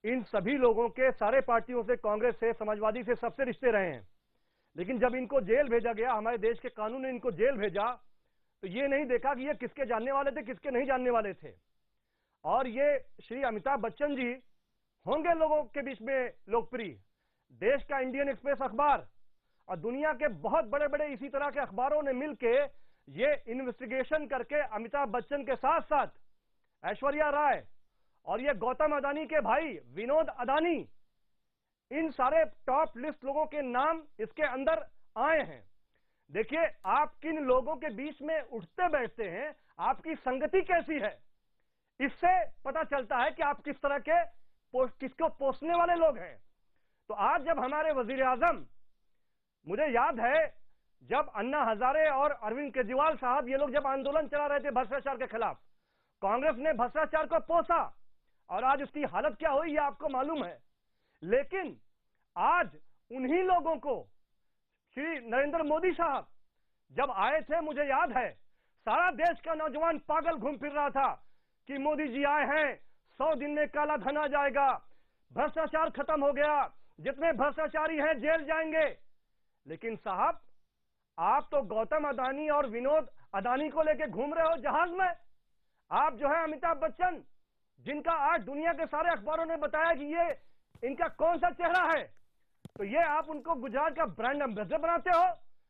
M: इन सभी लोगों के सारे पार्टियों से, कांग्रेस से, समाजवादी से, सबसे रिश्ते रहे हैं, लेकिन जब इनको जेल भेजा गया, हमारे देश के कानून ने इनको जेल भेजा, तो ये नहीं देखा कि ये किसके जानने वाले थे, किसके नहीं जानने वाले थे। और ये श्री अमिताभ बच्चन जी होंगे लोगों के बीच में लोकप्रिय। देश का इंडियन एक्सप्रेस अखबार और दुनिया के बहुत बड़े बड़े इसी तरह के अखबारों ने मिलके ये इन्वेस्टिगेशन करके अमिताभ बच्चन के साथ साथ ऐश्वर्या राय और ये गौतम अदानी के भाई विनोद अदानी, इन सारे टॉप लिस्ट लोगों के नाम इसके अंदर आए हैं। देखिए, आप किन लोगों के बीच में उठते बैठते हैं, आपकी संगति कैसी है, इससे पता चलता है कि आप किस तरह के किसको पोसने वाले लोग हैं। तो आज जब हमारे वजीर आजम, मुझे याद है जब अन्ना हजारे और अरविंद केजरीवाल साहब ये लोग जब आंदोलन चला रहे थे भ्रष्टाचार के खिलाफ, कांग्रेस ने भ्रष्टाचार को पोसा और आज उसकी हालत क्या हुई ये आपको मालूम है। लेकिन आज उन्हीं लोगों को श्री नरेंद्र मोदी साहब जब आए थे, मुझे याद है सारा देश का नौजवान पागल घूम फिर रहा था कि मोदी जी आए हैं, 100 दिन में काला धन आ जाएगा, भ्रष्टाचार खत्म हो गया, जितने भ्रष्टाचारी हैं जेल जाएंगे। लेकिन साहब, आप तो गौतम अदानी और विनोद अदानी को लेके घूम रहे हो जहाज में। आप जो है अमिताभ बच्चन, जिनका आज दुनिया के सारे अखबारों ने बताया कि ये इनका कौन सा चेहरा है, तो ये आप उनको गुजरात का ब्रांड एम्बेसडर बनाते हो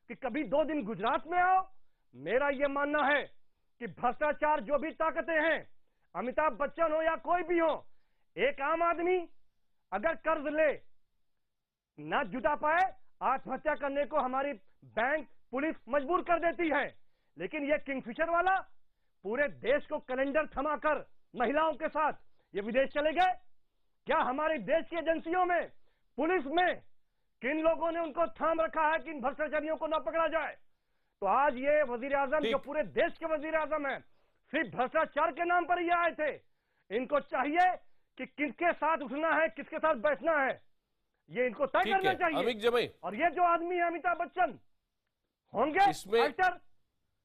M: कि कभी 2 दिन गुजरात में आओ। मेरा ये मानना है कि भ्रष्टाचार जो भी ताकतें हैं, अमिताभ बच्चन हो या कोई भी हो, एक आम आदमी अगर कर्ज ले ना जुटा पाए, आत्महत्या करने को हमारी बैंक पुलिस मजबूर कर देती है। लेकिन ये किंगफिशर वाला पूरे देश को कैलेंडर थमाकर महिलाओं के साथ ये विदेश चले गए। क्या हमारे देश की एजेंसियों में, पुलिस में किन लोगों ने उनको थाम रखा है कि इन भ्रष्टाचारियों को न पकड़ा जाए? तो आज ये वजीर आजम जो पूरे देश के वजीर आजम है, सिर्फ भ्रष्टाचार के नाम पर ये आए थे। इनको चाहिए कि किसके साथ उठना है, किसके साथ बैठना है, ये इनको तय करना चाहिए। और ये जो आदमी है अमिताभ बच्चन, होंगे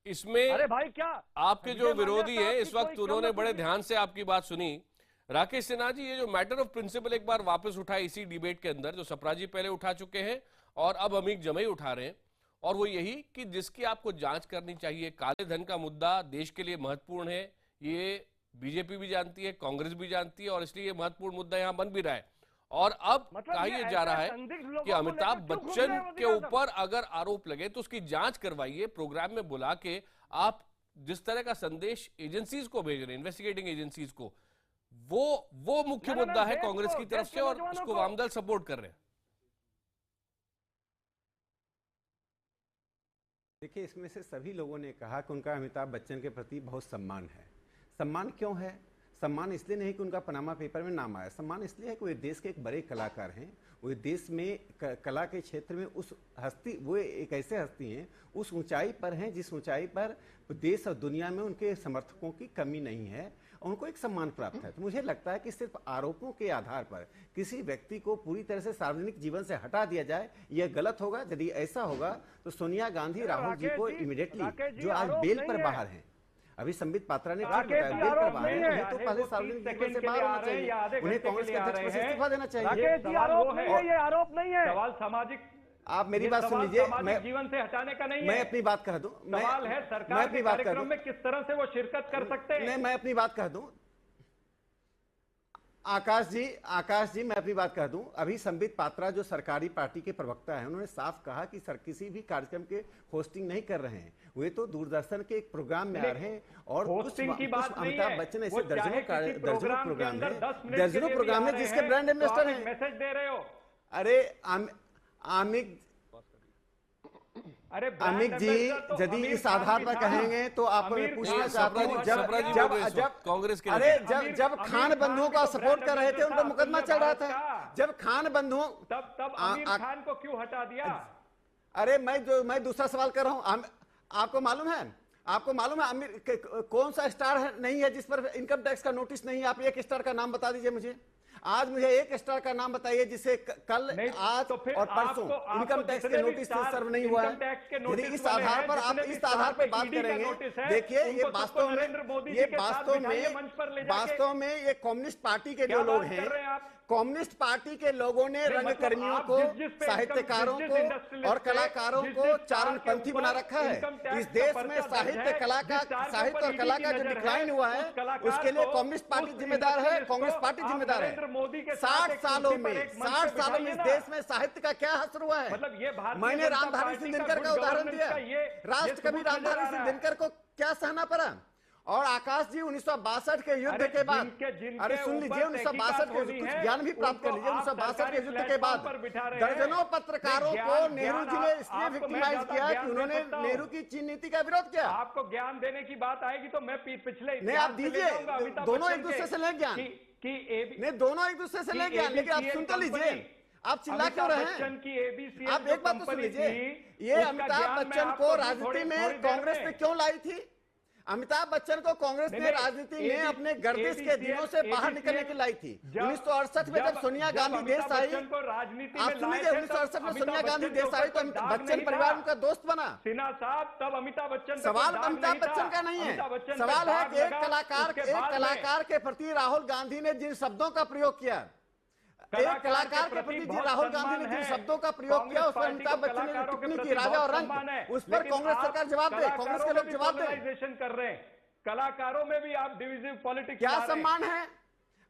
C: इसमें
M: अरे भाई क्या
C: आपके जो विरोधी है इस वक्त, उन्होंने बड़े ध्यान से आपकी बात सुनी। राकेश सिन्हा जी, ये जो मैटर ऑफ प्रिंसिपल एक बार वापस उठा इसी डिबेट के अंदर, जो सप्रा जी पहले उठा चुके हैं और अब अमीक जमई उठा रहे हैं, और वो यही कि जिसकी आपको जांच करनी चाहिए। काले धन का मुद्दा देश के लिए महत्वपूर्ण है, ये बीजेपी भी जानती है, कांग्रेस भी जानती है, और इसलिए ये महत्वपूर्ण मुद्दा यहां बन भी रहा है। और अब कहा यह जा रहा है कि अमिताभ बच्चन के ऊपर अगर आरोप लगे तो उसकी जांच करवाइए, प्रोग्राम में बुला के। आप जिस तरह का संदेश एजेंसीज को भेज रहे हैं, इन्वेस्टिगेटिंग एजेंसीज को, वो मुख्य मुद्दा है कांग्रेस की तरफ से, और उसको वामदल सपोर्ट कर रहे हैं।
N: देखिए, इसमें से सभी लोगों ने कहा कि उनका अमिताभ बच्चन के प्रति बहुत सम्मान है। सम्मान क्यों है? सम्मान इसलिए नहीं कि उनका पनामा पेपर में नाम आया, सम्मान इसलिए है कि वे देश के एक बड़े कलाकार हैं। वो देश में कला के क्षेत्र में उस हस्ती, वो एक ऐसे हस्ती हैं, उस ऊंचाई पर हैं जिस ऊंचाई पर देश और दुनिया में उनके समर्थकों की कमी नहीं है, उनको एक सम्मान प्राप्त है। तो मुझे लगता है कि सिर्फ आरोपों के आधार पर किसी व्यक्ति को पूरी तरह से सार्वजनिक जीवन से हटा दिया जाए, यह गलत होगा। यदि ऐसा होगा तो सोनिया गांधी, राहुल जी को इमीडिएटली, जो आज बेल पर बाहर हैं, अभी संबित पात्रा ने बेल पर बाहर हैं, उन्हें तो पहले सार्वजनिक जीवन से बाहर होना चाहिए, उन्हें कांग्रेस के अध्यक्ष से इस्तीफा देना चाहिए।
M: ये आरोप नहीं है,
J: सवाल सामाजिक,
N: आप मेरी बात सुन लीजिए, मैं
J: जीवन से हटाने का नहीं है,
N: मैं अपनी बात कह दूं।
J: सवाल है सरकार के कार्यक्रम में किस तरह से वो शिरकत कर सकते हैं।
N: मैं अपनी बात कह दूं। आकाश जी, मैं अपनी बात कह दूं। अभी संबित पात्रा जो सरकारी पार्टी के प्रवक्ता हैं, उन्होंने साफ कहा कि सर किसी भी कार्यक्रम के होस्टिंग नहीं कर रहे हैं, वे तो दूरदर्शन के एक प्रोग्राम में आ रहे हैं। और
J: होस्टिंग की बात नहीं है,
N: अमिताभ बच्चन ऐसे दर्जनों
J: प्रोग्राम
N: प्रोग्राम है जिसके ब्रांड एम्बेसडर हैं।
J: मैसेज दे रहे हो।
N: अरे अमित जी, यदि इस आधार पर कहेंगे तो आप पूछना चाहता हूँ, जब खान बंधुओं का सपोर्ट कर रहे थे, उन पर मुकदमा चल रहा था। जब खान बंधुओं,
J: तब आमिर खान को क्यों हटा दिया?
N: अरे मैं दूसरा सवाल कर रहा हूँ। आपको मालूम है आमिर कौन सा स्टार है नहीं है जिस पर इनकम टैक्स का नोटिस नहीं है? आप एक स्टार का नाम बता दीजिए मुझे। आज मुझे एक स्टार का नाम बताइए जिसे कल, आज और परसों इनकम टैक्स के नोटिस से सर्व नहीं हुआ है। यदि इस आधार पर आप इस आधार पर बात करेंगे, देखिए ये वास्तव में ये कम्युनिस्ट पार्टी के जो लोग हैं, कम्युनिस्ट पार्टी के लोगों ने रंगकर्मियों को, साहित्यकारों को और कलाकारों को चारणपंथी बना रखा है। इस देश में साहित्य और कला का जो डिक्लाइन हुआ है, उसके लिए कम्युनिस्ट पार्टी जिम्मेदार है, कांग्रेस पार्टी जिम्मेदार है। 60 सालों में इस देश में साहित्य का क्या असर हुआ है? मैंने रामधारी सिंह दिनकर का उदाहरण दिया। राष्ट्र कवि रामधारी सिंह दिनकर को क्या सहना पड़ा? और आकाश जी, 1962 के युद्ध के बाद, अरे सुन लीजिए, 1962 के कुछ ज्ञान भी प्राप्त कर लीजिए। 1962 के युद्ध के बाद दर्जनों पत्रकारों को नेहरू जी ने इसलिए विक्टिमाइज किया कि उन्होंने नेहरू की चीन नीति का विरोध किया।
J: आपको ज्ञान देने की बात आएगी तो मैं पिछले
N: नहीं, आप दीजिए, दोनों एक दूसरे से ले ज्ञान, नहीं दोनों एक दूसरे से ले ज्ञान, लेकिन आप सुन तो लीजिए, आप चिल्ला क्यों रहे हैं? आप एक बात तो सुन लीजिए, ये अमिताभ बच्चन को राजनीति में कांग्रेस ने क्यों लाई थी? अमिताभ बच्चन को कांग्रेस ने राजनीति में अपने गर्दिश के दिनों से बाहर निकलने की लाई थी। 1968 में जब सोनिया गांधी देश आई, आप सुनिए, 1968 में सोनिया गांधी देश आई तो अमिताभ बच्चन परिवार उनका दोस्त बना।
J: सिन्हा साहब, तब अमिताभ बच्चन
N: सवाल अमिताभ बच्चन का नहीं है, सवाल है कि एक कलाकार के प्रति राहुल गांधी ने जिन शब्दों का प्रयोग किया, एक कलाकार के प्रति राहुल गांधी ने जिन शब्दों का प्रयोग किया, उस पर अमिताभ बच्चन ने टिप्पणी की, राजा और रंग, उस पर कांग्रेस सरकार जवाब दे, कांग्रेस के लोग जवाब दे।
J: कर रहे हैं कलाकारों में भी आप डिविजिव पॉलिटिक्स
N: क्या सम्मान है?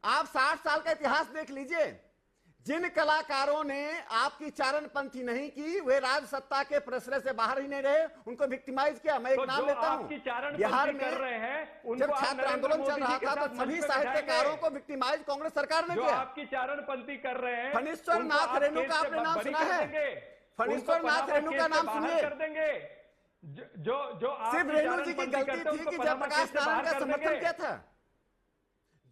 N: आप 60 साल का इतिहास देख लीजिए, जिन कलाकारों ने आपकी चारणपंथी नहीं की, वे राज सत्ता के प्रश्रय से बाहर ही नहीं रहे, उनको विक्टिमाइज किया। मैं एक नाम लेता हूं, बिहार में जब छात्र आंदोलन चल रहा था तो सभी साहित्यकारों को विक्टिमाइज कांग्रेस सरकार ने किया।
J: आपकी चारणपंथी कर रहे हैं,
N: फणीश्वर नाथ रेणु का आपने नाम सुना है? फणीश्वर नाथ रेणु का नाम सुनिए।
J: कर देंगे जो
N: सिर्फ रेणु जी की गलती थी कि जयप्रकाश नारायण का समर्थन किया था।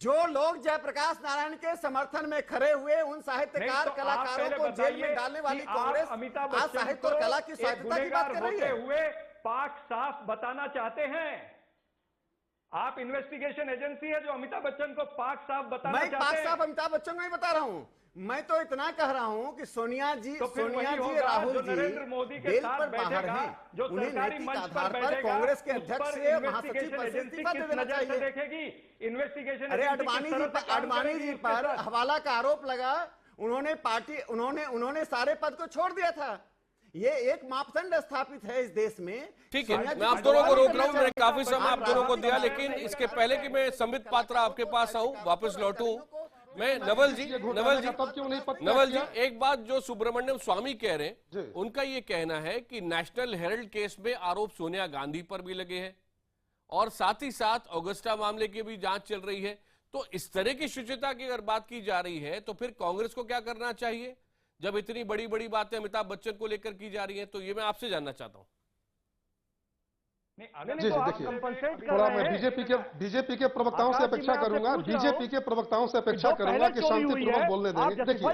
N: जो लोग जयप्रकाश नारायण के समर्थन में खड़े हुए, उन साहित्यकार कलाकारों को जेल में डालने वाली कांग्रेस आज साहित्य और कला की स्वायत्तता की बात कर रही है।
J: हुए पाक साफ बताना चाहते हैं। आप इन्वेस्टिगेशन एजेंसी है जो अमिताभ बच्चन को पाक साफ बताना चाहते हैं।
N: मैं पाक साफ अमिताभ बच्चन को नहीं बता रहा हूं, मैं तो इतना कह रहा हूं कि सोनिया जी, राहुल जी
J: नरेंद्र मोदी के
N: जेल
J: साथ
N: पर बाहर हैं,
J: जो
N: उन्हें
J: सरकारी
N: नैतिक
J: मंच
N: आधार
J: पर
N: पर कांग्रेस के अध्यक्ष से महासचिव पद से इस्तीफा दे देना चाहिए।
J: देखेगी इन्वेस्टिगेशन।
N: अरे अडवाणी जी पर हवाला का आरोप लगा, उन्होंने सारे पद को छोड़ दिया था। ये एक मापदंड स्थापित है इस देश में।
C: ठीक है, मैं आप दोनों को रोक रहा हूं, मैंने काफी समय आप दोनों को दिया, लेकिन इसके पहले कि मैं संबित पात्रा आपके पास आऊं, वापस लौटूं, मैं नवल जी, एक बात जो सुब्रमण्यम स्वामी कह रहे हैं, उनका ये कहना है कि नेशनल हेराल्ड केस में आरोप सोनिया गांधी पर भी लगे हैं और साथ ही साथ ऑगस्टा मामले की भी जांच चल रही है। तो इस तरह की शुचिता की अगर बात की जा रही है तो फिर कांग्रेस को क्या करना चाहिए जब इतनी बड़ी बड़ी बातें अमिताभ बच्चन को लेकर की जा रही है? तो ये मैं आपसे जानना चाहता हूं।
L: जी देखिए, थोड़ा मैं बीजेपी के प्रवक्ताओं से अपेक्षा करूंगा, बीजेपी के प्रवक्ताओं से अपेक्षा करूंगा कि शांतिपूर्वक बोलने देंगे। देखिए,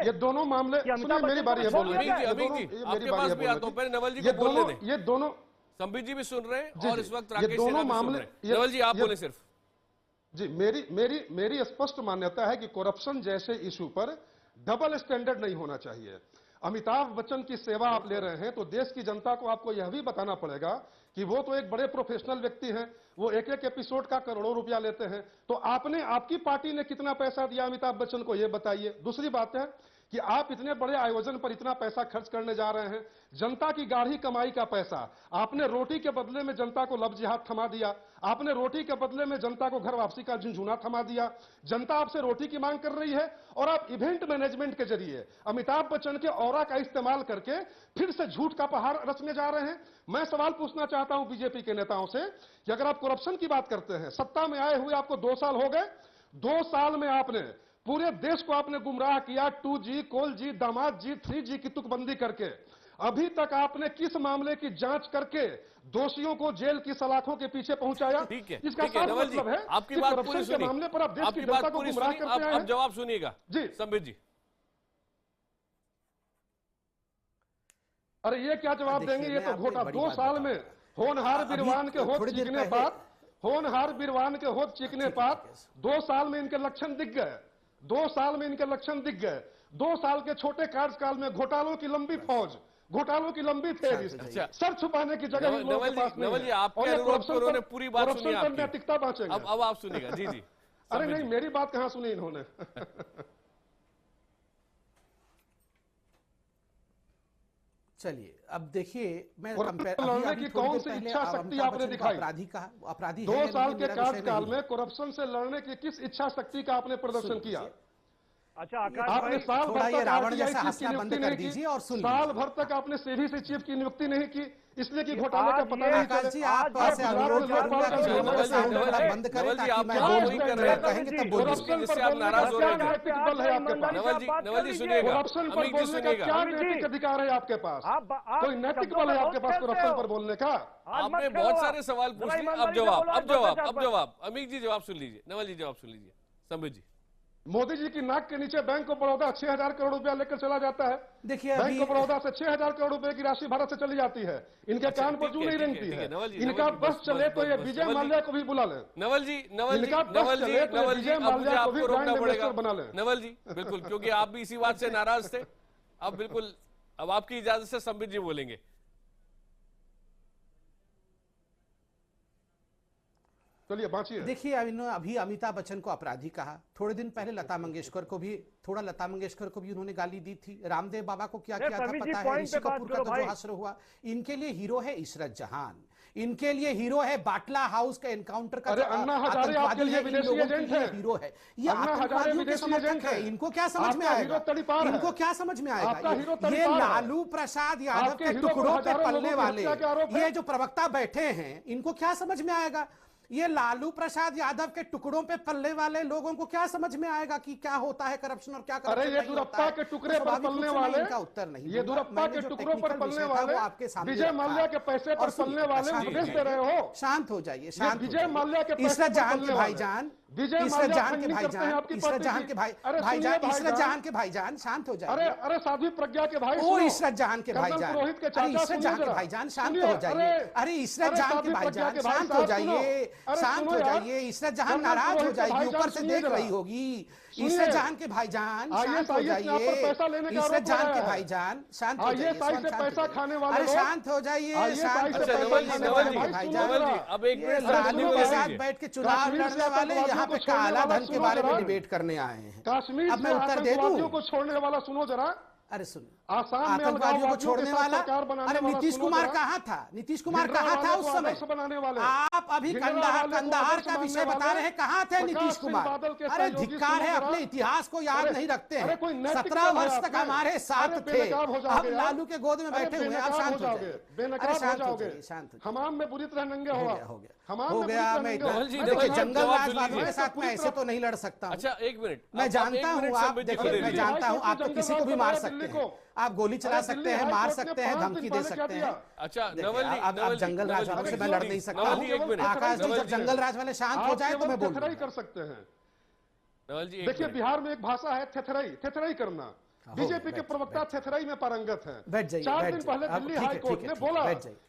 L: ये दोनों मामले, सुनिए मेरी बारी है बोलने की, ये दोनों
C: संबित जी भी सुन रहे हैं और इस वक्त राकेश सिन्हा भी सुन रहे हैं। नवल जी आप बोले सिर्फ।
L: जी मेरी स्पष्ट मान्यता है कि करप्शन जैसे इशू पर डबल स्टैंडर्ड नहीं होना चाहिए। अमिताभ बच्चन की सेवा आप ले रहे हैं तो देश की जनता को आपको यह भी बताना पड़ेगा कि वो तो एक बड़े प्रोफेशनल व्यक्ति हैं, वो एक एक एपिसोड का करोड़ों रुपया लेते हैं। तो आपकी पार्टी ने कितना पैसा दिया अमिताभ बच्चन को, ये बताइए। दूसरी बात है कि आप इतने बड़े आयोजन पर इतना पैसा खर्च करने जा रहे हैं, जनता की गाढ़ी कमाई का पैसा, आपने रोटी के बदले में जनता को लफ्ज जिहाद थमा दिया, आपने रोटी के बदले में जनता को घर वापसी का झुंझुना थमा दिया। जनता आपसे रोटी की मांग कर रही है और आप इवेंट मैनेजमेंट के जरिए अमिताभ बच्चन के ऑरा का इस्तेमाल करके फिर से झूठ का पहाड़ रचने जा रहे हैं। मैं सवाल पूछना चाहता हूं बीजेपी के नेताओं से कि अगर आप करप्शन की बात करते हैं, सत्ता में आए हुए आपको 2 साल हो गए, 2 साल में आपने पूरे देश को आपने गुमराह किया, 2G, कोल जी, दामाद जी, 3G की तुकबंदी करके। अभी तक आपने किस मामले की जांच करके दोषियों को जेल की सलाखों के पीछे पहुंचाया? इसका साफ मतलब है
C: आपकी बात पूरी
L: के मामले पर आप देश की जनता को गुमराह करते हैं।
C: अब जवाब सुनिएगा
L: जी
C: संबित जी।
L: अरे ये क्या जवाब देंगे? ये तो घोटा 2 साल में होनहार बिरवान के होठ चीखने पात, होनहार बिरवान के होठ चीखने पात, 2 साल में इनके लक्षण दिख गए, 2 साल में इनके लक्षण दिख गए। 2 साल के छोटे कार्यकाल में घोटालों की लंबी फौज, घोटालों की लंबी फेरिस्त, सर छुपाने की जगह ही लोगों के पास नहीं है।
C: आपके अनुरोध पर उन्होंने पूरी बात सुनी आपकी।
L: नैतिकता बांचेंगे।
C: अब आप सुनिएगा। जी जी।
L: अरे नहीं, मेरी बात कहां सुनी इन्होंने?
K: चलिए अब देखिए, मैं
L: लड़ने की कौन सी इच्छा शक्ति आपने दिखाई?
K: अपराधी
L: 2 साल के कार्यकाल में करप्शन से लड़ने की किस इच्छा शक्ति का आपने प्रदर्शन किया?
M: अच्छा
L: आपने साल भर तक
K: रावण जैसा हंसना बंद कर दीजिए और सुन लीजिए।
L: साल भर तक आपने सीधी से चीफ की नियुक्ति नहीं की, इसलिए कि घोटाले का पता नहीं चला।
K: जी आप ऐसे अनुरोध बंद करें ताकि मैं बोल कहेंगे तब बोलिए।
C: जिससे आप नाराज हो रहे हैं।
L: नैतिक बल है आपके पास?
C: नवल जी सुनिएगा।
L: करप्शन पर बोलने का क्या नैतिक अधिकार है आपके पास? कोई नैतिक बल है आपके पास करप्शन पर बोलने का?
C: आपने बहुत सारे सवाल पूछ लिए, अब जवाब। अमीर जी जवाब सुन लीजिए, नवल जी जवाब सुन लीजिए। संबित जी
L: मोदी जी की नाक के नीचे बैंक ऑफ बड़ौदा 6,000 करोड़ रुपया लेकर चला जाता है।
P: देखिए
L: बैंक ऑफ बड़ौदा से 6,000 करोड़ रुपए की राशि भारत से चली जाती है, इनके कान पर जू नहीं रेंगती है। इनका बस चले तो ये विजय माल्या को भी बुला लें।
C: नवल जी अब मुझे आपको रोकना पड़ेगा नवल जी, बिल्कुल, क्योंकि आप भी इसी बात से नाराज थे। अब बिल्कुल, अब आपकी इजाजत से संबित जी बोलेंगे।
L: चलिए बाँचिए।
P: देखिए अभी अमिताभ बच्चन को अपराधी कहा, थोड़े दिन पहले लता मंगेशकर को भी उन्होंने गाली दी थी। रामदेव बाबा को क्या किया था पता है? ऋषि कपूर का जो हश्र हुआ। इनके लिए हीरो है इशरत जहान, इनके लिए हीरो है बाटला हाउस का एनकाउंटर का आतंकवादी है, इन लोगों के लिए हीरो है। ये आतंकवादियों के समर्थक है। इनको क्या समझ में आएगा? इनको क्या समझ में आएगा? ये लालू प्रसाद यादव के टुकड़ों पे पलने वाले ये जो प्रवक्ता बैठे हैं, इनको क्या समझ में आएगा? ये लालू प्रसाद यादव के टुकड़ों पे पलने वाले लोगों को क्या समझ में आएगा कि क्या होता है करप्शन और क्या करप्शन
L: ये दुरप्पा के टुकड़े पर पलने वाले,
P: इनका उत्तर नहीं,
L: ये दुरप्पा के टुकड़ों पर पलने वाले,
P: आपके सामने
L: विजय माल्या के पैसे पर पलने वाले उपदेश दे रहे हो।
P: शांत हो जाइए, शांत।
L: विजय माल्या के
P: इशरत जहान के भाईजान, इशरत जहान के भाईजान, इशरत जहान के इशरत जहान के भाईजान, शांत हो जाइए।
L: अरे साध्वी प्रज्ञा के भाई,
P: ओ इशरत जहान के भाईजान, अरे इशरत जहान के भाईजान शांत हो जाइए। अरे इशरत जहान के भाईजान शांत हो जाइए, शांत हो जाइए। इशरत जहां नाराज हो जाएगी, ऊपर से देख रही होगी। इशरत जहान के भाईजान शांत हो जाइए। इशरत जहान के भाईजान शांत हो जाइए,
L: पैसा खाने वाले,
P: अरे शांत हो जाइए, शांत हो जाइए।
C: अब एक मिनट,
P: लालू के साथ बैठ के चुनाव लड़ने वाले यहाँ पे काला धन के बारे में डिबेट करने आए हैं।
L: कश्मीर
P: अब मैं उत्तर दे दूं
L: को छोड़ने वाला सुनो जरा।
P: अरे सुनो,
L: आतंकवादियों
P: को छोड़ने वाला, अरे नीतीश कुमार कहाँ था? नीतीश कुमार कहाँ था उस समय? आप अभी कंदहार का विषय बता रहे हैं, कहाँ थे नीतीश कुमार? अरे धिक्कार है, अपने इतिहास को याद नहीं रखते हैं। 17 वर्ष तक हमारे साथ थे, अब लालू के गोद में बैठे हुए हैं। आप शांत हो जाइए, अरे शांत हो जाइए, शांत हो।
L: हमाम में बुरी तरह नंगे हो
P: गया। मैं देखिए जंगल राज वालों के साथ मैं ऐसे तो नहीं लड़ सकता।
C: अच्छा एक मिनट,
P: मैं जानता हूँ, आप देखिए मैं जानता हूँ, आप तो किसी को भी मार सकते हैं, आप गोली चला सकते हैं, मार सकते हैं, धमकी दे सकते हैं।
C: अच्छा नवल जी,
P: अब जंगल राज वालों से मैं लड़ नहीं सकता हूँ। आकाश जी, जब जंगल राज वाले शांत हो जाए तो मैं बोलूंगा।
L: कर सकते हैं।
C: नवल जी
L: देखिए बिहार में एक भाषा है थेथराई करना। बीजेपी के प्रवक्ता थेथराई में पारंगत हैं। 4 दिन पहले दिल्ली हाई कोर्ट ने बोला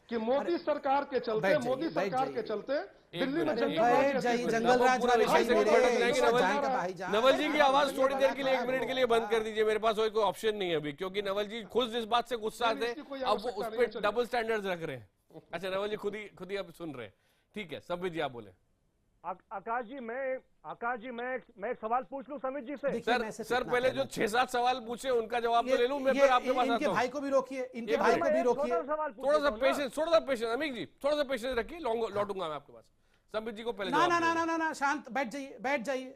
L: कि मोदी सरकार के चलते दिल्ली में
P: जंगल राज वाले
C: नवल जी की आवाज थोड़ी देर के लिए 1 मिनट के लिए बंद कर दीजिए। मेरे पास कोई ऑप्शन नहीं है अभी, क्योंकि नवल जी खुद इस बात से गुस्सा थे, अब वो उस पर डबल स्टैंडर्ड्स रख रहे हैं। अच्छा नवल जी खुद ही अब सुन रहे हैं, ठीक है। संबित जी आप बोले।
M: आकाश जी मैं एक सवाल पूछ लूं समित जी से।
C: सर पहले जो 6-7 सवाल पूछे उनका जवाब तो ले लूं मैं, फिर आपके पास आता हूं।
P: इनके भाई को भी रोकिए, इनके भाई को भी रोकिए।
C: थोड़ा सा पेशेंस अमित जी, थोड़ा सा पेशेंस रखिए, लौटूंगा मैं आपके पास। संबित जी को पहले
P: ना शांत बैठ जाइए।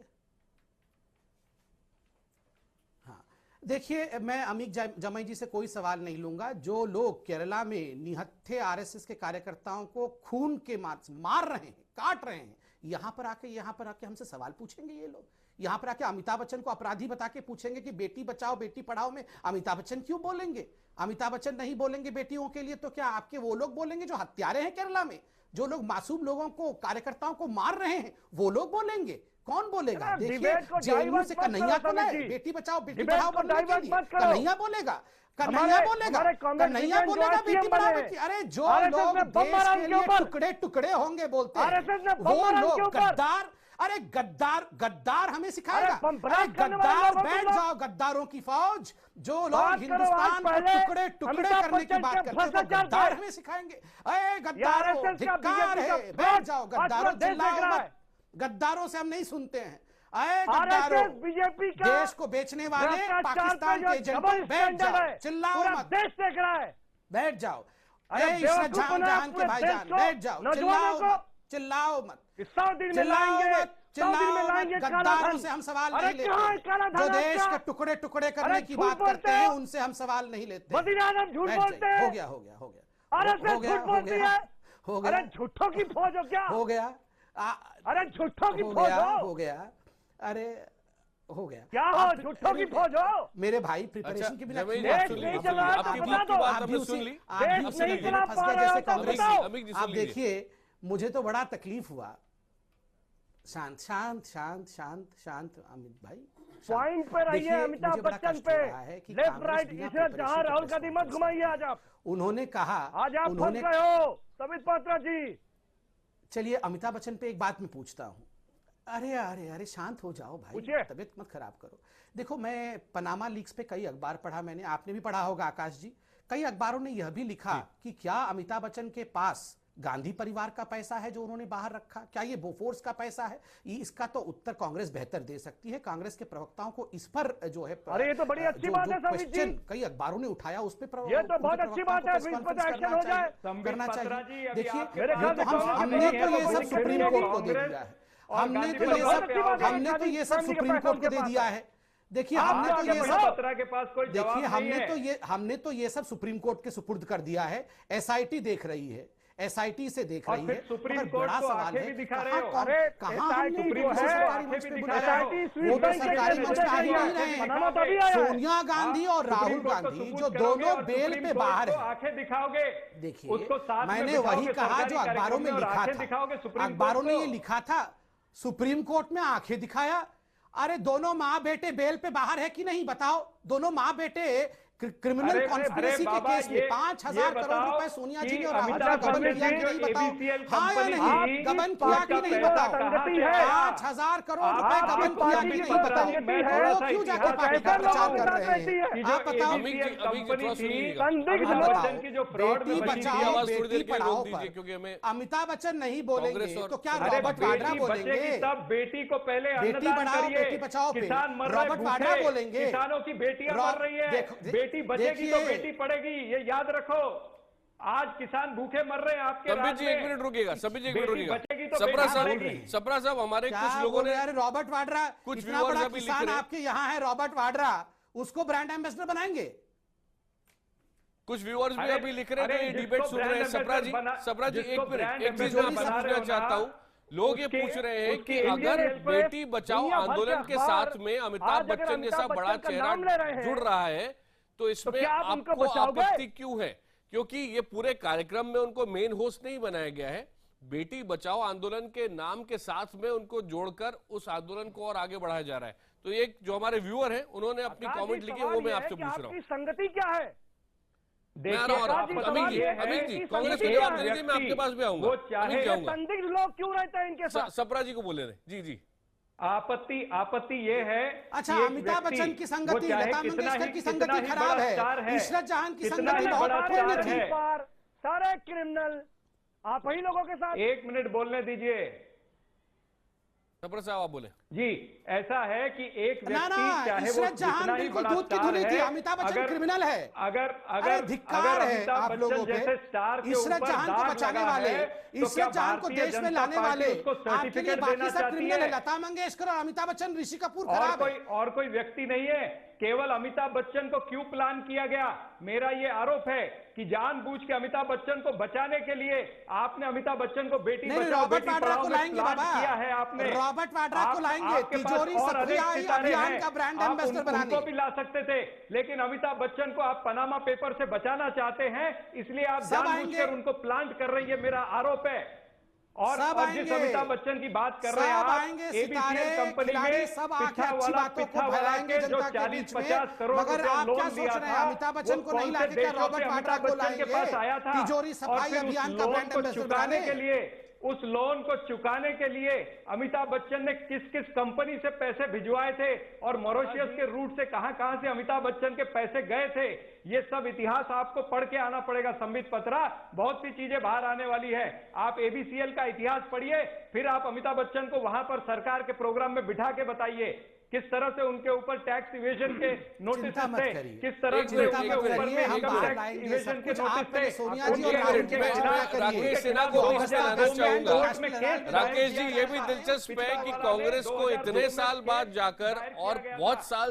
P: हाँ देखिए, मैं अमित जमाई जी से कोई सवाल नहीं लूंगा। जो लोग केरला में निहत्थे आरएसएस के कार्यकर्ताओं को खून के मार रहे हैं, काट रहे हैं, यहां पर आके हमसे सवाल पूछेंगे ये लोग? यहां पर आके अमिताभ बच्चन को अपराधी बता के पूछेंगे कि बेटी बचाओ बेटी पढ़ाओ में अमिताभ बच्चन क्यों बोलेंगे? अमिताभ बच्चन नहीं बोलेंगे बेटियों के लिए, तो क्या आपके वो लोग बोलेंगे जो हत्यारे हैं केरला में, जो लोग मासूम लोगों को, कार्यकर्ताओं को मार रहे हैं, वो लोग बोलेंगे? कौन बोलेगा? देखिए जेएनयू से कन्हैया को लाए, बेटी बचाओ बेटी पढ़ाओ बोलने के लिए कन्हैया बोलेगा, कन्हैया बोलेगा बेटी पढ़ाओ बेटी। अरे जो लोग देश के लिए टुकड़े टुकड़े होंगे बोलते हैं, वो लोग गद्दार, अरे गद्दार हमें सिखाएगा? अरे गद्दार बैठ जाओ, गद्दारों की फौज, जो लोग हिंदुस्तान को टुकड़े टुकड़े करने की बात करते हैं, गद्दार हमें सिखाएंगे? अरे गद्दारों, धिक्कार है, बैठ जाओ गद्दारों, चिल्लाओ मत, गद्दारों से हम नहीं सुनते हैं। अरे गद्दारों,
M: बीजेपी का
P: देश को बेचने वाले पाकिस्तान के एजेंट, बैठ जाओ, चिल्लाओ मत,
M: देश देख रहा है,
P: बैठ जाओ। अरे इशरत जहान के भाईजान बैठ जाओ, चिल्लाओ मत, गद्दारों से हम सवाल नहीं लेते, जो देश के टुकड़े टुकड़े करने की बात करते हैं उनसे हम सवाल नहीं लेते।
M: झूठ बोलते हैं।
P: हो गया,
M: झूठों की फौज हो क्या?
P: हो गया,
M: अरे झूठों की फौज
P: हो गया, अरे हो गया,
M: क्या हो? झूठों की फौज हो?
P: मेरे भाई प्रिपरेशन के बिना आप देखिए, मुझे तो बड़ा तकलीफ हुआ शांत शांत शांत शांत शांत अमित भाई,
M: पॉइंट पे रहिए।
P: देखिए,
M: अमिताभ
P: मुझे बड़ा
M: बच्चन
P: कष्ट
M: पे
P: हो रहा है कि
M: लेफ्ट
P: कांग्रेस
M: राइट
P: बिना
M: इसे
P: preparation
M: जहां
P: के
M: राहुल
P: press
M: गांधी मत
P: conference
M: घुमाइए। आज आप
P: उन्होंने कहा,
M: आज आप फंस
P: उन्होंने
M: गए हो संबित पात्रा जी।
P: चलिए अमिताभ बच्चन पे एक बात मैं पूछता हूं। अरे अरे अरे शांत हो जाओ भाई, तबीयत मत खराब करो। देखो, मैं पनामा लीक्स पे कई अखबार पढ़ा मैंने, आपने भी पढ़ा होगा आकाश जी। कई अखबारों ने यह भी लिखा कि क्या अमिताभ बच्चन के पास गांधी परिवार का पैसा है जो उन्होंने बाहर रखा, क्या ये बोफोर्स का पैसा है? इसका तो उत्तर कांग्रेस बेहतर दे सकती है। कांग्रेस के प्रवक्ताओं को इस पर जो है,
M: अरे ये तो बड़ी अच्छी बात है संबित जी,
P: कई अखबारों ने उठाया, उस पर
M: ये तो बहुत अच्छी बात है। इस पर एक्शन हो जाए,
P: करना चाहिए। देखिए,
M: हमने
P: तो ये सब सुप्रीम कोर्ट को दे दिया है। हमने तो ये सब सुप्रीम कोर्ट को दे दिया है। देखिए, हमने तो ये सब सुप्रीम कोर्ट के सुपुर्द कर दिया है। एसआईटी देख रही है, एसआईटी से देख रही है।
M: सुप्रीम
P: मगर
M: कोर्ट
P: बड़ा
M: को
P: सवाल
M: आंखें
P: है,
M: भी दिखा
P: कहाँ
M: रहे हो।
P: कौन-
M: अरे
P: कहाँ
M: SIT
P: हमने
M: जो
P: उनको
M: है,
P: सरकारी
M: आंखें
P: मंच
M: भी
P: पे
M: दिखा
P: बुलाया?
M: रहे हो।
P: वो तो सरकारी मंच पे आ ही नहीं रहे
M: बनाना तो अभी
P: हैं।
M: आया है।
P: सोनिया गांधी और राहुल गांधी जो दोनों बेल पे बाहर है,
M: आंखें दिखाओगे।
P: देखिए,
M: उसको साथ में
P: मैंने वही
M: बिठाओगे
P: कहा जो
M: सरकारी
P: अखबारों में
M: कार्यक्रम और
P: लिखा
M: आंखें दिखाओगे
P: था।
M: सुप्रीम
P: अखबारों
M: कोर्ट
P: ने
M: को।
P: ये लिखा था, सुप्रीम कोर्ट में आंखें दिखाया। अरे दोनों माँ बेटे बेल पे बाहर है कि नहीं, बताओ। दोनों माँ बेटे क्रिमिनल कॉन्स्पिरेसी के केस में 5,000 करोड़ रुपए सोनिया जी ने और राहुल जी ने गबन किया कि नहीं, बताओ। हाँ या नहीं, गबन किया कि नहीं, बताओ। 5,000 करोड़ रुपए गबन किया कि नहीं, बताओ। वो क्यों जाके पार्टी का प्रचार कर रहे हैं, आप बताओ। बेटी बचाओ बेटी पढ़ाओ पर अमिताभ बच्चन नहीं बोलेंगे तो क्या रॉबर्ट वाड्रा बोलेंगे?
M: तब बेटी को पहले
P: बेटी
M: अन्नदान
P: बढ़ाओ
M: करिए।
P: बेटी बचाओ पे
M: किसान मर रहे
P: रॉबर्ट वाड्रा
M: भूखे,
P: बोलेंगे।
M: किसानों की बेटियां मर रही है। बेटी बचेगी तो बेटी पढ़ेगी, ये याद रखो। आज किसान भूखे मर रहे हैं आपके
C: संबित
M: राज
C: जी
M: में।
C: एक मिनट रुकिएगा, संबित जी एक मिनट
M: बेटी
C: रुकिएगा।
M: बचेगी तो
C: सप्रा
M: बेटी
C: साहब,
M: मरेगी।
C: सप्रा साहब, हमारे
P: क्या
C: कुछ लोगों ने,
P: बोल रहे हैं? रॉबर्ट वाड्रा,
C: कुछ
P: इतना
C: viewers
P: बड़ा
C: अभी लिख
P: किसान
C: रहे हैं।
P: आपके यहाँ है, रॉबर्ट वाड्रा, उसको ब्रांड एम्बेसडर बनाएंगे?
C: कुछ व्यूअर्स भी अभी लिख रहे हैं जो ये डिबेट सुन रहे हैं। सप्रा जी, सप्रा जी एक मिनट, एक चीज मैं पूछना चाहता हूँ। लोग ये पूछ रहे हैं कि अगर बेटी बचाओ आंदोलन के साथ में अमिताभ बच्चन जैसा बड़ा चेहरा जुड़ रहा है तो इसमें आपको आपत्ति क्यों है? क्योंकि ये पूरे कार्यक्रम में उनको मेन होस्ट नहीं बनाया गया है। बेटी बचाओ आंदोलन के नाम के साथ में उनको जोड़कर उस आंदोलन को और आगे बढ़ाया जा रहा है। तो एक जो हमारे व्यूअर हैं उन्होंने अपनी कमेंट लिखी है, वो मैं आपसे पूछ रहा हूँ।
M: संगति क्या है?
C: अमित जी कांग्रेस को जवाब दे दीजिए, मैं आपके पास भी आऊंगा।
M: वो चाहे संदिग्ध लोग क्यों रहते हैं इनके साथ?
C: सप्रा जी को बोले रहे। जी जी,
M: आपत्ति ये है।
P: अच्छा, अमिताभ बच्चन की संगति, लता मंगेशकर की संगति खराब है, इशरत जहां की संगति बहुत पुण्य थी।
M: सारे क्रिमिनल आप ही लोगों के साथ। 1 मिनट बोलने दीजिए।
C: सप्रा साहब आप बोले।
M: जी, ऐसा है कि एक व्यक्ति चाहे वो
P: इशरत जहां बिल्कुल दूध की धुली थी, अमिताभ बच्चन क्रिमिनल है।
M: अगर
P: धिक्कार है आप लोगों के। इशरत जहां को बचाने वाले, इशरत जहां को देश में लाने वाले आपके लिए बाकी सब क्रिमिनल है। लता मंगेशकर और अमिताभ बच्चन, ऋषि कपूर खराब है।
M: और कोई व्यक्ति नहीं है। केवल अमिताभ बच्चन को क्यों प्लान किया गया? मेरा ये आरोप है कि जानबूझ के अमिताभ बच्चन को बचाने के लिए आपने अमिताभ बच्चन को बेटी बचाओ बेटी पढ़ाओ में प्लान किया है। आपने
P: रॉबर्ट वाड्रा को लाएंगे, तिजोरी अभियान का ब्रांड एम्बेसडर बनाने।
M: उनको भी ला सकते थे, लेकिन अमिताभ बच्चन को आप पनामा पेपर से बचाना चाहते हैं, इसलिए आप जानबूझकर उनको प्लांट कर रही है, मेरा आरोप है। और जिस अमिताभ बच्चन की बात कर रहे हैं आप, एबीसीएल कंपनी में
P: सब पिट्ठा वाला
M: पिट्ठा वाला के जो 40-50 करोड़ रुपया लोन दिया था,
P: अमिताभ बच्चन को नहीं लाके क्या रॉबर्ट वाड्रा को लाएंगे?
M: के पास आया था
P: तिजोरी सफाई अभियान का ब्रांड एम्बेसडर
M: चुकाने के लिए, उस लोन को चुकाने के लिए अमिताभ बच्चन ने किस किस कंपनी से पैसे भिजवाए थे और मॉरिशस के रूट से कहां से अमिताभ बच्चन के पैसे गए थे, ये सब इतिहास आपको पढ़ के आना पड़ेगा। संबित पत्रा, बहुत सी चीजें बाहर आने वाली है। आप एबीसीएल का इतिहास पढ़िए, फिर आप अमिताभ बच्चन को वहां पर सरकार के प्रोग्राम में बिठा के बताइए किस तरह से उनके ऊपर टैक्स इवेजन के नोटिस थे, किस तरह से उनके ऊपर इनकम टैक्स इवेजन के नोटिस थे।
P: सोनिया जी और राहुल जी
C: राकेश सिन्हा को भी लाना चाहूंगा। राकेश जी, ये भी दिलचस्प है कि कांग्रेस को इतने साल बाद जाकर और बहुत साल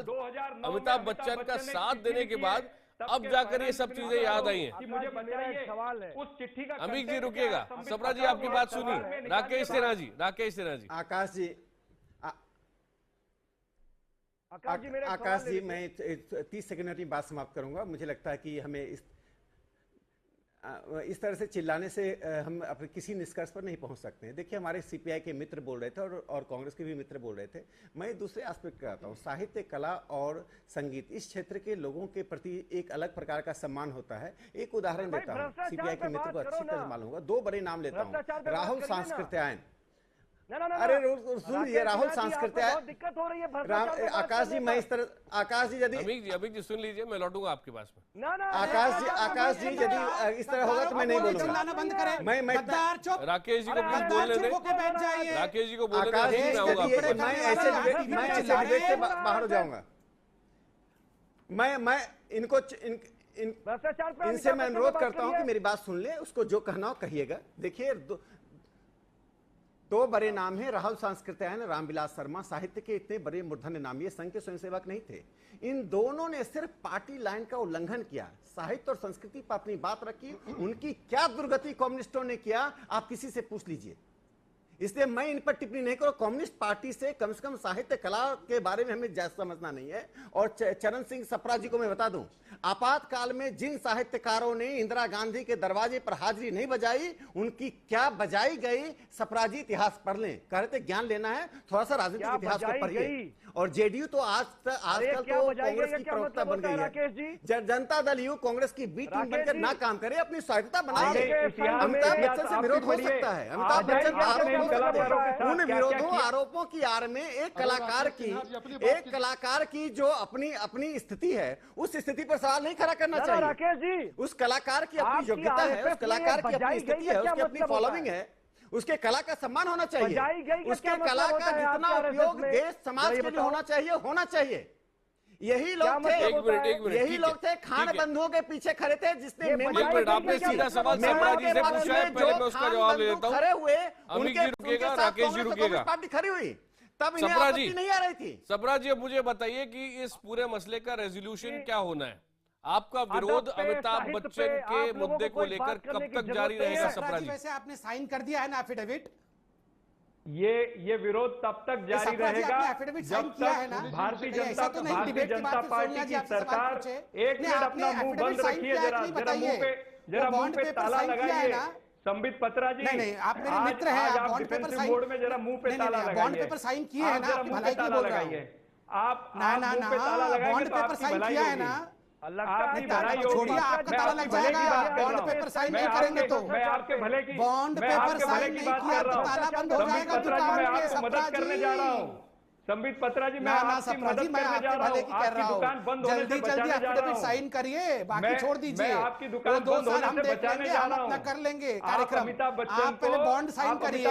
C: अमिताभ बच्चन का साथ देने के बाद अब जाकर ये सब चीजें याद आई हैं।
M: मुझे बताइए, उस चिट्ठी का
C: अमित जी रुकिएगा, सप्रा जी आपकी बात सुनिए। राकेश सिन्हा जी,
N: आकाश जी, आकाश जी, मैं 30 सेकंड में अपनी बात समाप्त करूंगा। मुझे लगता है कि हमें इस इस तरह से चिल्लाने से हम अपने किसी निष्कर्ष पर नहीं पहुंच सकते हैं। देखिए, हमारे सीपीआई के मित्र बोल रहे थे और कांग्रेस के भी मित्र बोल रहे थे। मैं दूसरे एस्पेक्ट का आता हूँ। साहित्य, कला और संगीत, इस क्षेत्र के लोगों के प्रति एक अलग प्रकार का सम्मान होता है। एक उदाहरण देता हूँ, सीपीआई के मित्र को अच्छी तरह मालूम होगा। 2 बड़े नाम लेता हूँ, राहुल सांस्कृत्यायन। अरे सुनिए, राहुल सांस्कृत्यायन,
M: दिक्कत हो रही है।
N: आकाश जी, मैं इस तरह, आकाश जी यदि
C: अमित जी सुन लीजिए, मैं लौटूंगा आपके पास में।
N: आकाश जी यदि इस तरह होगा तो मैं नहीं बोलूंगा। मैं
C: राकेश जी को प्लीज बोलने दें। राकेश जी को बोलने दें।
N: मैं ऐसे डिबेट से बाहर हो जाऊंगा। मैं इनको इनसे मैं अनुरोध करता हूं कि मेरी बात सुन ले, उसको जो कहना हो कहिएगा। देखिए, 2 बड़े नाम हैं, राहुल सांस्कृत्यायन, रामविलास शर्मा। साहित्य के इतने बड़े मूर्धन्य नाम, ये संघ के स्वयंसेवक नहीं थे। इन दोनों ने सिर्फ पार्टी लाइन का उल्लंघन किया, साहित्य और संस्कृति पर अपनी बात रखी। उनकी क्या दुर्गति कम्युनिस्टों ने किया, आप किसी से पूछ लीजिए। इसलिए मैं इन पर टिप्पणी नहीं करूं। कम्युनिस्ट पार्टी से कम साहित्य कला के बारे में हमें ज्यादा समझना नहीं है। और चरण सिंह सप्रा जी को मैं बता दूं, आपातकाल में जिन साहित्यकारों ने इंदिरा गांधी के दरवाजे पर हाजिरी नहीं बजाई, उनकी क्या बजाई गई। सप्रा जी इतिहास पढ़ लें, कह रहे थे ज्ञान लेना है, थोड़ा सा राजनीतिक इतिहास को पढ़िए। और जेडीयू तो आजकल तो कांग्रेस की प्रवक्ता बन गई है। जनता दल यू कांग्रेस की बी टीम बनकर ना काम करे, अपनी स्वायत्तता बनाए। अमिताभ बच्चन से विरोध हो सकता है, अमिताभ बच्चन का आरोप हो सकता है। उन विरोधों आरोपों की आड़ में एक कलाकार की जो अपनी स्थिति है, उस स्थिति पर सवाल नहीं खड़ा करना चाहिए।
M: राकेश जी,
N: उस कलाकार की अपनी योग्यता है, उस कलाकार की अपनी स्थिति है, उसकी अपनी फॉलोइंग है, उसके कला का सम्मान होना चाहिए। उसके कला का जितना उपयोग देश समाज के लिए होना चाहिए। यही लोग थे खान बंधुओं के पीछे खड़े थे, जिसने
C: आपने सीधा सवाल सप्रा जी से पूछा है, पहले मैं उसका जवाब ले लेता हूं।
N: खड़े हुए,
C: अमित जी रुकेगा, राकेश जी रुकेगा।
N: पार्टी खड़ी हुई, तब इन्हें
C: सप्रा
N: आपत्ति नहीं आ रही थी।
C: सप्रा जी, अब मुझे बताइए कि इस पूरे मसले का रेजोल्यूशन क्या होना है? आपका विरोध अमिताभ बच्चन के मुद्दे को लेकर कब तक जारी रहेगा? सप्रा जी,
P: वैसे आपने साइन कर दिया है ना एफिडेविट?
J: ये विरोध तब तक जारी रहेगा जब तक भारतीय जनता पार्टी की सरकार, एक मिनट अपना मुंह बंद रखिए, जरा मुंह पे ताला लगाइए। संबित पत्रा जी,
P: नहीं, आप मेरे मित्र हैं,
J: आप डिफेंसिव मोड में जरा मुंह पे ताला लगाइए।
P: बॉन्ड पेपर साइन किए हैं ना, आपकी भलाई के लिए बोल रहा हूं।
J: आप मुंह पे ताला लगाएंगे तो आपकी भलाई होगी। आपकी भलाई होगी।
P: छोड़िए, आपका ताला लग जाएगा। बॉन्ड पेपर साइन नहीं करेंगे तो
J: मैं आपके भले की
P: बॉन्ड पेपर साइन नहीं किया तो ताला बंद हो जाएगा दुकान में।
J: आपको मदद करने जा रहा हूँ। संबित पत्रा जी, मैं आपकी मदद करने जा रहा हूँ। आपकी दुकान बंद होने से बचाने जा रहा हूँ।
P: साइन करिए, बाकी छोड़ दीजिए।
J: मैं आपकी दुकान बंद होने से बचाने जा रहा हूँ।
P: कर लेंगे कार्यक्रम।
J: अमिताभ बच्चन
P: आप पहले बॉन्ड साइन करिए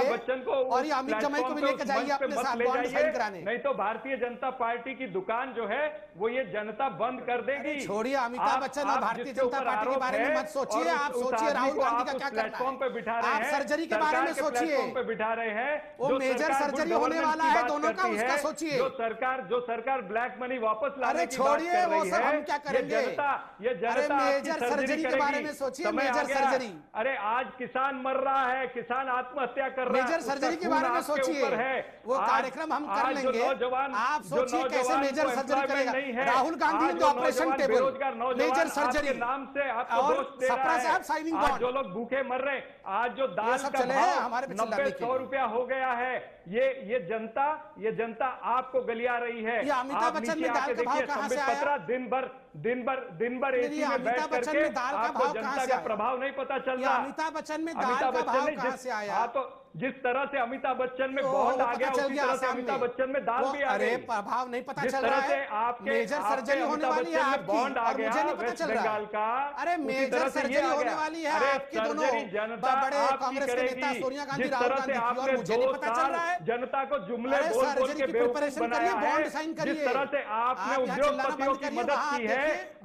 P: और ये अमित जमाई को भी लेकर जाइए अपने साथ बॉन्ड साइन कराने।
J: नहीं तो भारतीय जनता पार्टी की दुकान जो है वो ये जनता बंद कर देगी।
P: छोड़िए अमिताभ बच्चन और भारतीय जनता पार्टी के बारे में मत सोचिए। आप सोचिए राहुल गांधी का क्या करना है।
J: प्लेटफॉर्म पे बिठा रहे हैं,
P: आप सर्जरी के बारे में सोचिए।
J: पे बिठा रहे हैं,
P: वो मेजर सर्जरी होने वाला है दोनों का, उसका सोचिए।
J: जो सरकार ब्लैक मनी वापस लाने की बात
P: छोड़िए,
J: कर
P: वो
J: रही
P: सब
J: है,
P: हम क्या करेंगे?
J: ये जनता
P: मेजर सर्जरी के बारे में सोचिए। मेजर सर्जरी,
J: अरे आज किसान मर रहा है, किसान आत्महत्या कर रहा है,
P: मेजर सर्जरी के बारे में सोचिए। वो कार्यक्रम हम कर लेंगे। आप सोचिए कैसे मेजर सर्जरी करेगा Rahul Gandhi. Operation table, major surgery
J: नाम से आपको दोष दे
P: सप्रा
J: रहा है।
P: साइनिंग
J: आज जो लोग भूखे मर रहे हैं, आज जो दाल का भाव 90-100 रुपया हो गया है, ये जनता आपको गलिया रही है।
P: अमिताभ बच्चन में दाल का भाव कहां से आया?
J: दिन भर एसी में बैठ करके आपको जनता का प्रभाव नहीं पता चल रहा।
P: अमिताभ बच्चन में दाल का भाव कहां से आया?
J: तो जिस तरह से अमिताभ बच्चन में बॉन्ड आ गया, उसी तरह से अमिताभ बच्चन में दाल भी आ गई।
P: प्रभाव नहीं पता
J: जिस
P: चल
J: तरह
P: रहा
J: से
P: है।
J: आपके
P: मेजर सर्जरी होने वाली है आपकी,
J: बॉन्ड आ गया
P: मुझे नहीं पता चल रहा
J: बंगाल का।
P: अरे मेजर सर्जरी होने वाली है आपकी। दोनों बड़े कांग्रेस के नेता सोनिया गांधी, राहुल गांधी, और मुझे नहीं पता चल रहा है।
J: जनता को जुमले बोल के बेवकूफ बनाया है। जिस तरह से आपने उद्योगपतियों की मदद की है,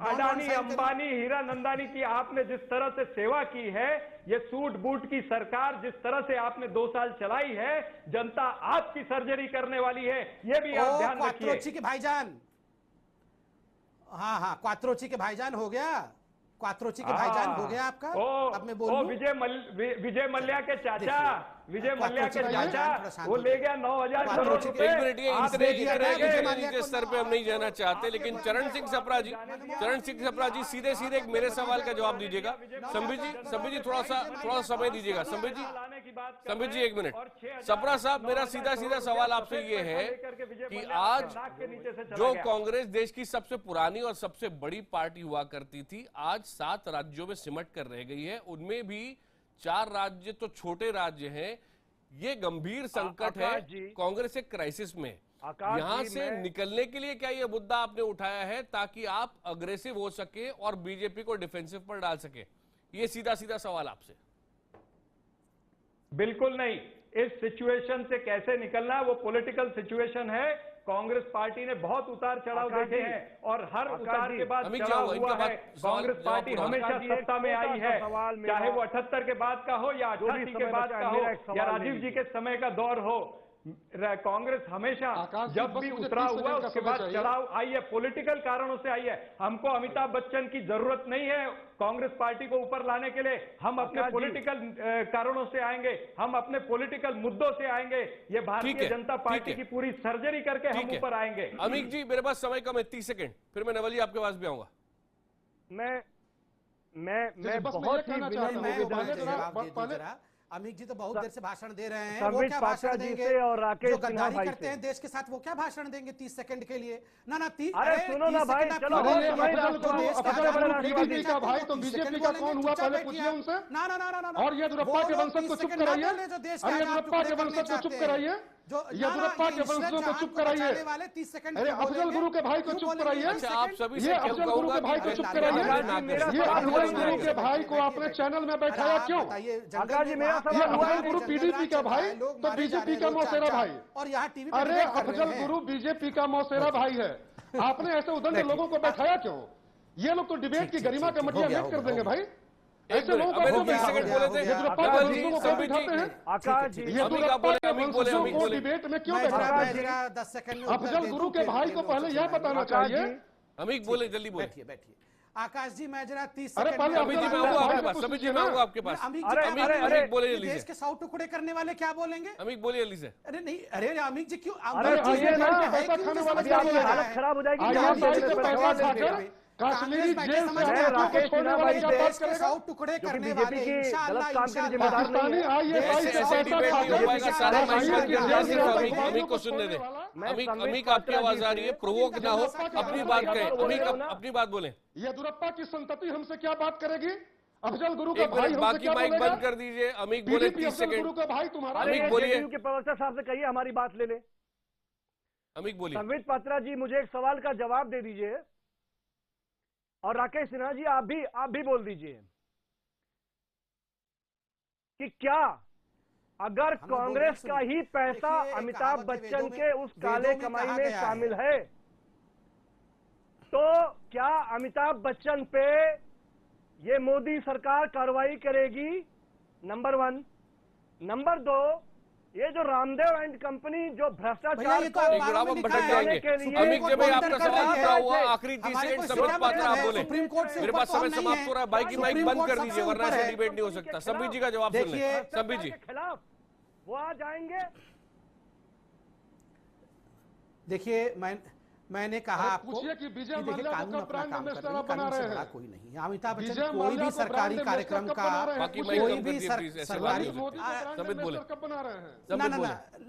J: अडानी, अंबानी, हीरा नंदानी की आपने जिस तरह से सेवा की है, ये सूट बूट की सरकार जिस तरह से आपने 2 साल चलाई है, जनता आपकी सर्जरी करने वाली है, ये भी आप ध्यान रखिए।
P: क्वात्रोची के भाईजान, हाँ, क्वात्रोची के भाईजान हो गया। क्वात्रोची के भाईजान हो गया आपका। अब मैं बोलूं,
J: विजय मल्ल्या के चाचा, विजय मल्ल्या के चाचा वो ले गया 9,000 करोड़ रुपए।
C: एक मिनट, ये इतने स्तर पे हम नहीं जाना चाहते, लेकिन चरण सिंह सप्रा जी सीधे सीधे एक मेरे सवाल का जवाब दीजिएगा। संबित जी थोड़ा सा समय दीजिएगा। संबित जी एक मिनट। सप्रा साहब, मेरा सीधा सवाल आपसे ये है कि आज जो कांग्रेस देश की सबसे पुरानी और सबसे बड़ी पार्टी हुआ करती थी, आज 7 राज्यों में सिमट कर रह गई है, उनमें भी 4 राज्य तो छोटे राज्य हैं। ये गंभीर संकट है, कांग्रेस एक क्राइसिस में। यहां से निकलने के लिए क्या ये मुद्दा आपने उठाया है ताकि आप अग्रेसिव हो सके और बीजेपी को डिफेंसिव पर डाल सके? ये सीधा सवाल आपसे।
J: बिल्कुल नहीं। इस सिचुएशन से कैसे निकलना है, वो पॉलिटिकल सिचुएशन है। कांग्रेस पार्टी ने बहुत उतार चढ़ाव देखे हैं और हर उतार के बाद चढ़ाव हुआ है। कांग्रेस पार्टी हमेशा सत्ता में आई है, चाहे वो 78 के बाद का हो या 88 के बाद का हो या राजीव जी के समय का दौर हो। कांग्रेस हमेशा जब भी उतरा हुआ उसके बाद चढ़ाव आई है, पॉलिटिकल कारणों से आई है। हमको अमिताभ बच्चन की जरूरत नहीं है कांग्रेस पार्टी को ऊपर लाने के लिए। हम अपने पॉलिटिकल कारणों से आएंगे, हम अपने पॉलिटिकल मुद्दों से आएंगे। ये भारतीय जनता पार्टी की पूरी सर्जरी करके हम ऊपर आएंगे।
C: अमित जी, मेरे पास समय कम है, 30 सेकंड, फिर मैं नवल जी आपके पास भी आऊंगा।
M: मैं बहुत ही
P: अमित जी तो बहुत देर से भाषण दे रहे हैं, वो क्या भाषण देंगे?
M: और राकेश
P: जो गद्दारी करते हैं देश के साथ, वो क्या भाषण देंगे 30 सेकंड के लिए? ना
M: अरे सुनो ना भाई, चलो
L: बीजेपी का भाई तो बीजेपी का कौन हुआ पहले पूछिए उनसे।
P: ना
L: और येदियुरप्पा के वंशज को चुप कराइए, येदियुरप्पा के वंशज को चुप कराइए, येदियुरप्पा के वंशजों को चुप कराइए। अरे अफजल गुरु के भाई को चुप कराइए, ये अफजल गुरु के भाई को चुप कराइए। ये अफजल गुरु के भाई को आपने चैनल में बैठाया क्यों? ये अफजल गुरु पीडीपी का भाई तो बीजेपी का मौसेरा भाई।
P: और यहाँ टीवी
L: अरे अफजल गुरु बीजेपी का मौसेरा भाई है, आपने ऐसे उदंड लोगों को बैठाया क्यों? ये लोग तो डिबेट की गरिमा का मटिया भेंट कर देंगे भाई। ऐसे लोगों को डिबेट में क्यों बैठाते हैं? अफजल गुरु के भाई को पहले यह बताना चाहिए।
C: अमित बोले, जल्दी बोले।
P: बैठिए आकाश जी, मैं जरा 30
C: सेकंड अमित जी मैं आऊंगा आपके पास। अमित जी मैं आऊंगा आपके पास। अमित बोले जल्दी से।
P: देश के 100 टुकड़े करने वाले क्या बोलेंगे?
C: अमित बोले जल्दी से।
P: अरे नहीं, अरे अमित जी क्यों?
M: हालत खराब हो जाएगी।
L: कश्मीरी जेल से राकेश छोड़ने वाले क्या बात करेगा?
P: 100 टुकड़े करने वाले
M: गलत काम के लिए जिम्मेदार नहीं
C: है। अमित को सुनने दे। अमित आपकी आवाज आ रही है, प्रोवोक ना हो, अपनी बात कहें। अमित अपनी बात बोले।
L: येदियुरप्पा की संतति हमसे क्या बात करेगी? अफजल गुरु का भाई
C: बाकी माइक बंद कर दीजिए। अमित बोले 30 सेकंड।
L: गुरु का भाई तुम्हारा।
C: अमित बोलिए।
M: के प्रवक्ता साहब से कहिए हमारी बात ले ले।
C: अमित बोलिए।
M: संबित पात्रा जी, मुझे एक सवाल का जवाब दे दीजिए, और राकेश सिन्हा जी आप भी बोल दीजिए कि क्या अगर कांग्रेस का ही पैसा अमिताभ बच्चन के उस काले कमाई में शामिल है, तो क्या अमिताभ बच्चन पे ये मोदी सरकार कार्रवाई करेगी? नंबर 1। नंबर 2, ये जो रामदेव एंड कंपनी जो भ्रष्टाचार
C: को बढ़ाने के लिए अमित जी भाई आपका सवाल पूरा हुआ। आखिरी 30 सेकंड संबित पात्रा आप बोले। मेरे पास समय समाप्त हो रहा है। बाकी माइक बंद कर दीजिए वरना ऐसे डिबेट नहीं हो सकता। संबित जी का जवाब सुन लें। संबित जी
M: खिलाफ वो आ जाएंगे।
P: देखिए मैंने कहा आपको
L: पूछिए कि विजय माल्या को कब ब्रांड एम्बेसडर आप बना रहे हैं?
P: कोई नहीं, अमिताभ बच्चन कोई भी सरकारी कार्यक्रम का कोई भी सरकारी
L: कब बना रहे हैं?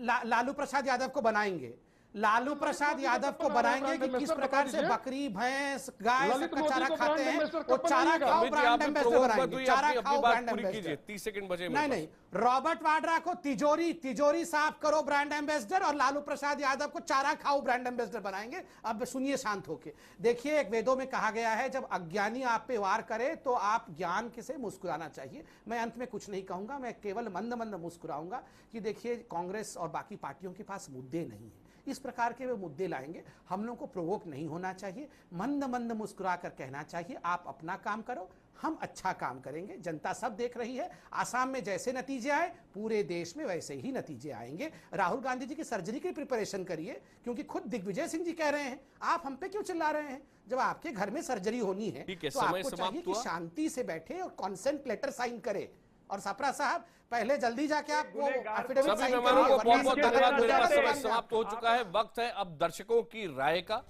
P: ना लालू प्रसाद यादव को बनाएंगे। लालू प्रसाद यादव को बनाएंगे कि किस प्रकार से बकरी भैंस गाय सबका चारा खाते हैं, वो चारा खाओ ब्रांड एम्बेसडर बनाएंगे। चारा खाओ ब्रांड एम्बेसडर।
C: 30 सेकंड बचे।
P: नहीं, रॉबर्ट वाड्रा को तिजोरी साफ करो ब्रांड एम्बेसडर, और लालू प्रसाद यादव को चारा खाओ ब्रांड एम्बेसडर बनाएंगे। अब सुनिए शांत होके। देखिए, एक वेदों में कहा गया है, जब अज्ञानी आप पे वार करे तो आप ज्ञान से मुस्कुराना चाहिए। मैं अंत में कुछ नहीं कहूंगा, मैं केवल मंद मुस्कुराऊंगा कि देखिए कांग्रेस और बाकी पार्टियों के पास मुद्दे नहीं है। इस प्रकार के वे मुद्दे लाएंगे, हम लोगों को प्रोवोक नहीं होना चाहिए। मंद मुस्कुरा कर कहना चाहिए, आप अपना काम करो, हम अच्छा काम करेंगे। जनता सब देख रही है। आसाम में जैसे नतीजे आए, पूरे देश में वैसे ही नतीजे आएंगे। राहुल गांधी जी की सर्जरी की प्रिपरेशन करिए, क्योंकि खुद दिग्विजय सिंह जी कह रहे हैं। आप हम पे क्यों चिल्ला रहे हैं? जब आपके घर में सर्जरी होनी है तो आपको चाहिए कि शांति से बैठे और कॉन्सेंट लेटर साइन करे। और सप्रा साहब पहले जल्दी जाके आप वो एफिडेविट
C: सभी
P: साइन
C: मेहमानों को
P: करिए,
C: बहुत बहुत
P: वरना
C: धन्यवाद। मेरा
P: समय
C: समय समाप्त हो चुका है। वक्त है अब दर्शकों की राय का।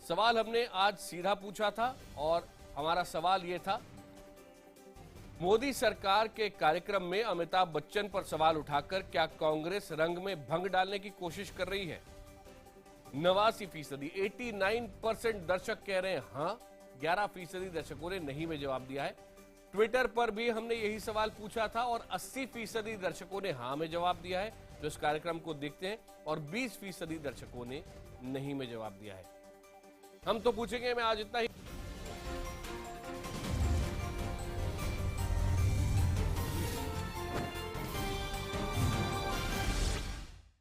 C: सवाल हमने आज सीधा पूछा था और हमारा सवाल यह था, मोदी सरकार के कार्यक्रम में अमिताभ बच्चन पर सवाल उठाकर क्या कांग्रेस रंग में भंग डालने की कोशिश कर रही है? 89%, 89% दर्शक कह रहे हैं हाँ, 11% दर्शकों ने नहीं में जवाब दिया है। ट्विटर पर भी हमने यही सवाल पूछा था और 80% दर्शकों ने हाँ में जवाब दिया है जो इस कार्यक्रम को देखते हैं, और 20% दर्शकों ने नहीं में जवाब दिया है। हम तो पूछेंगे, मैं आज इतना ही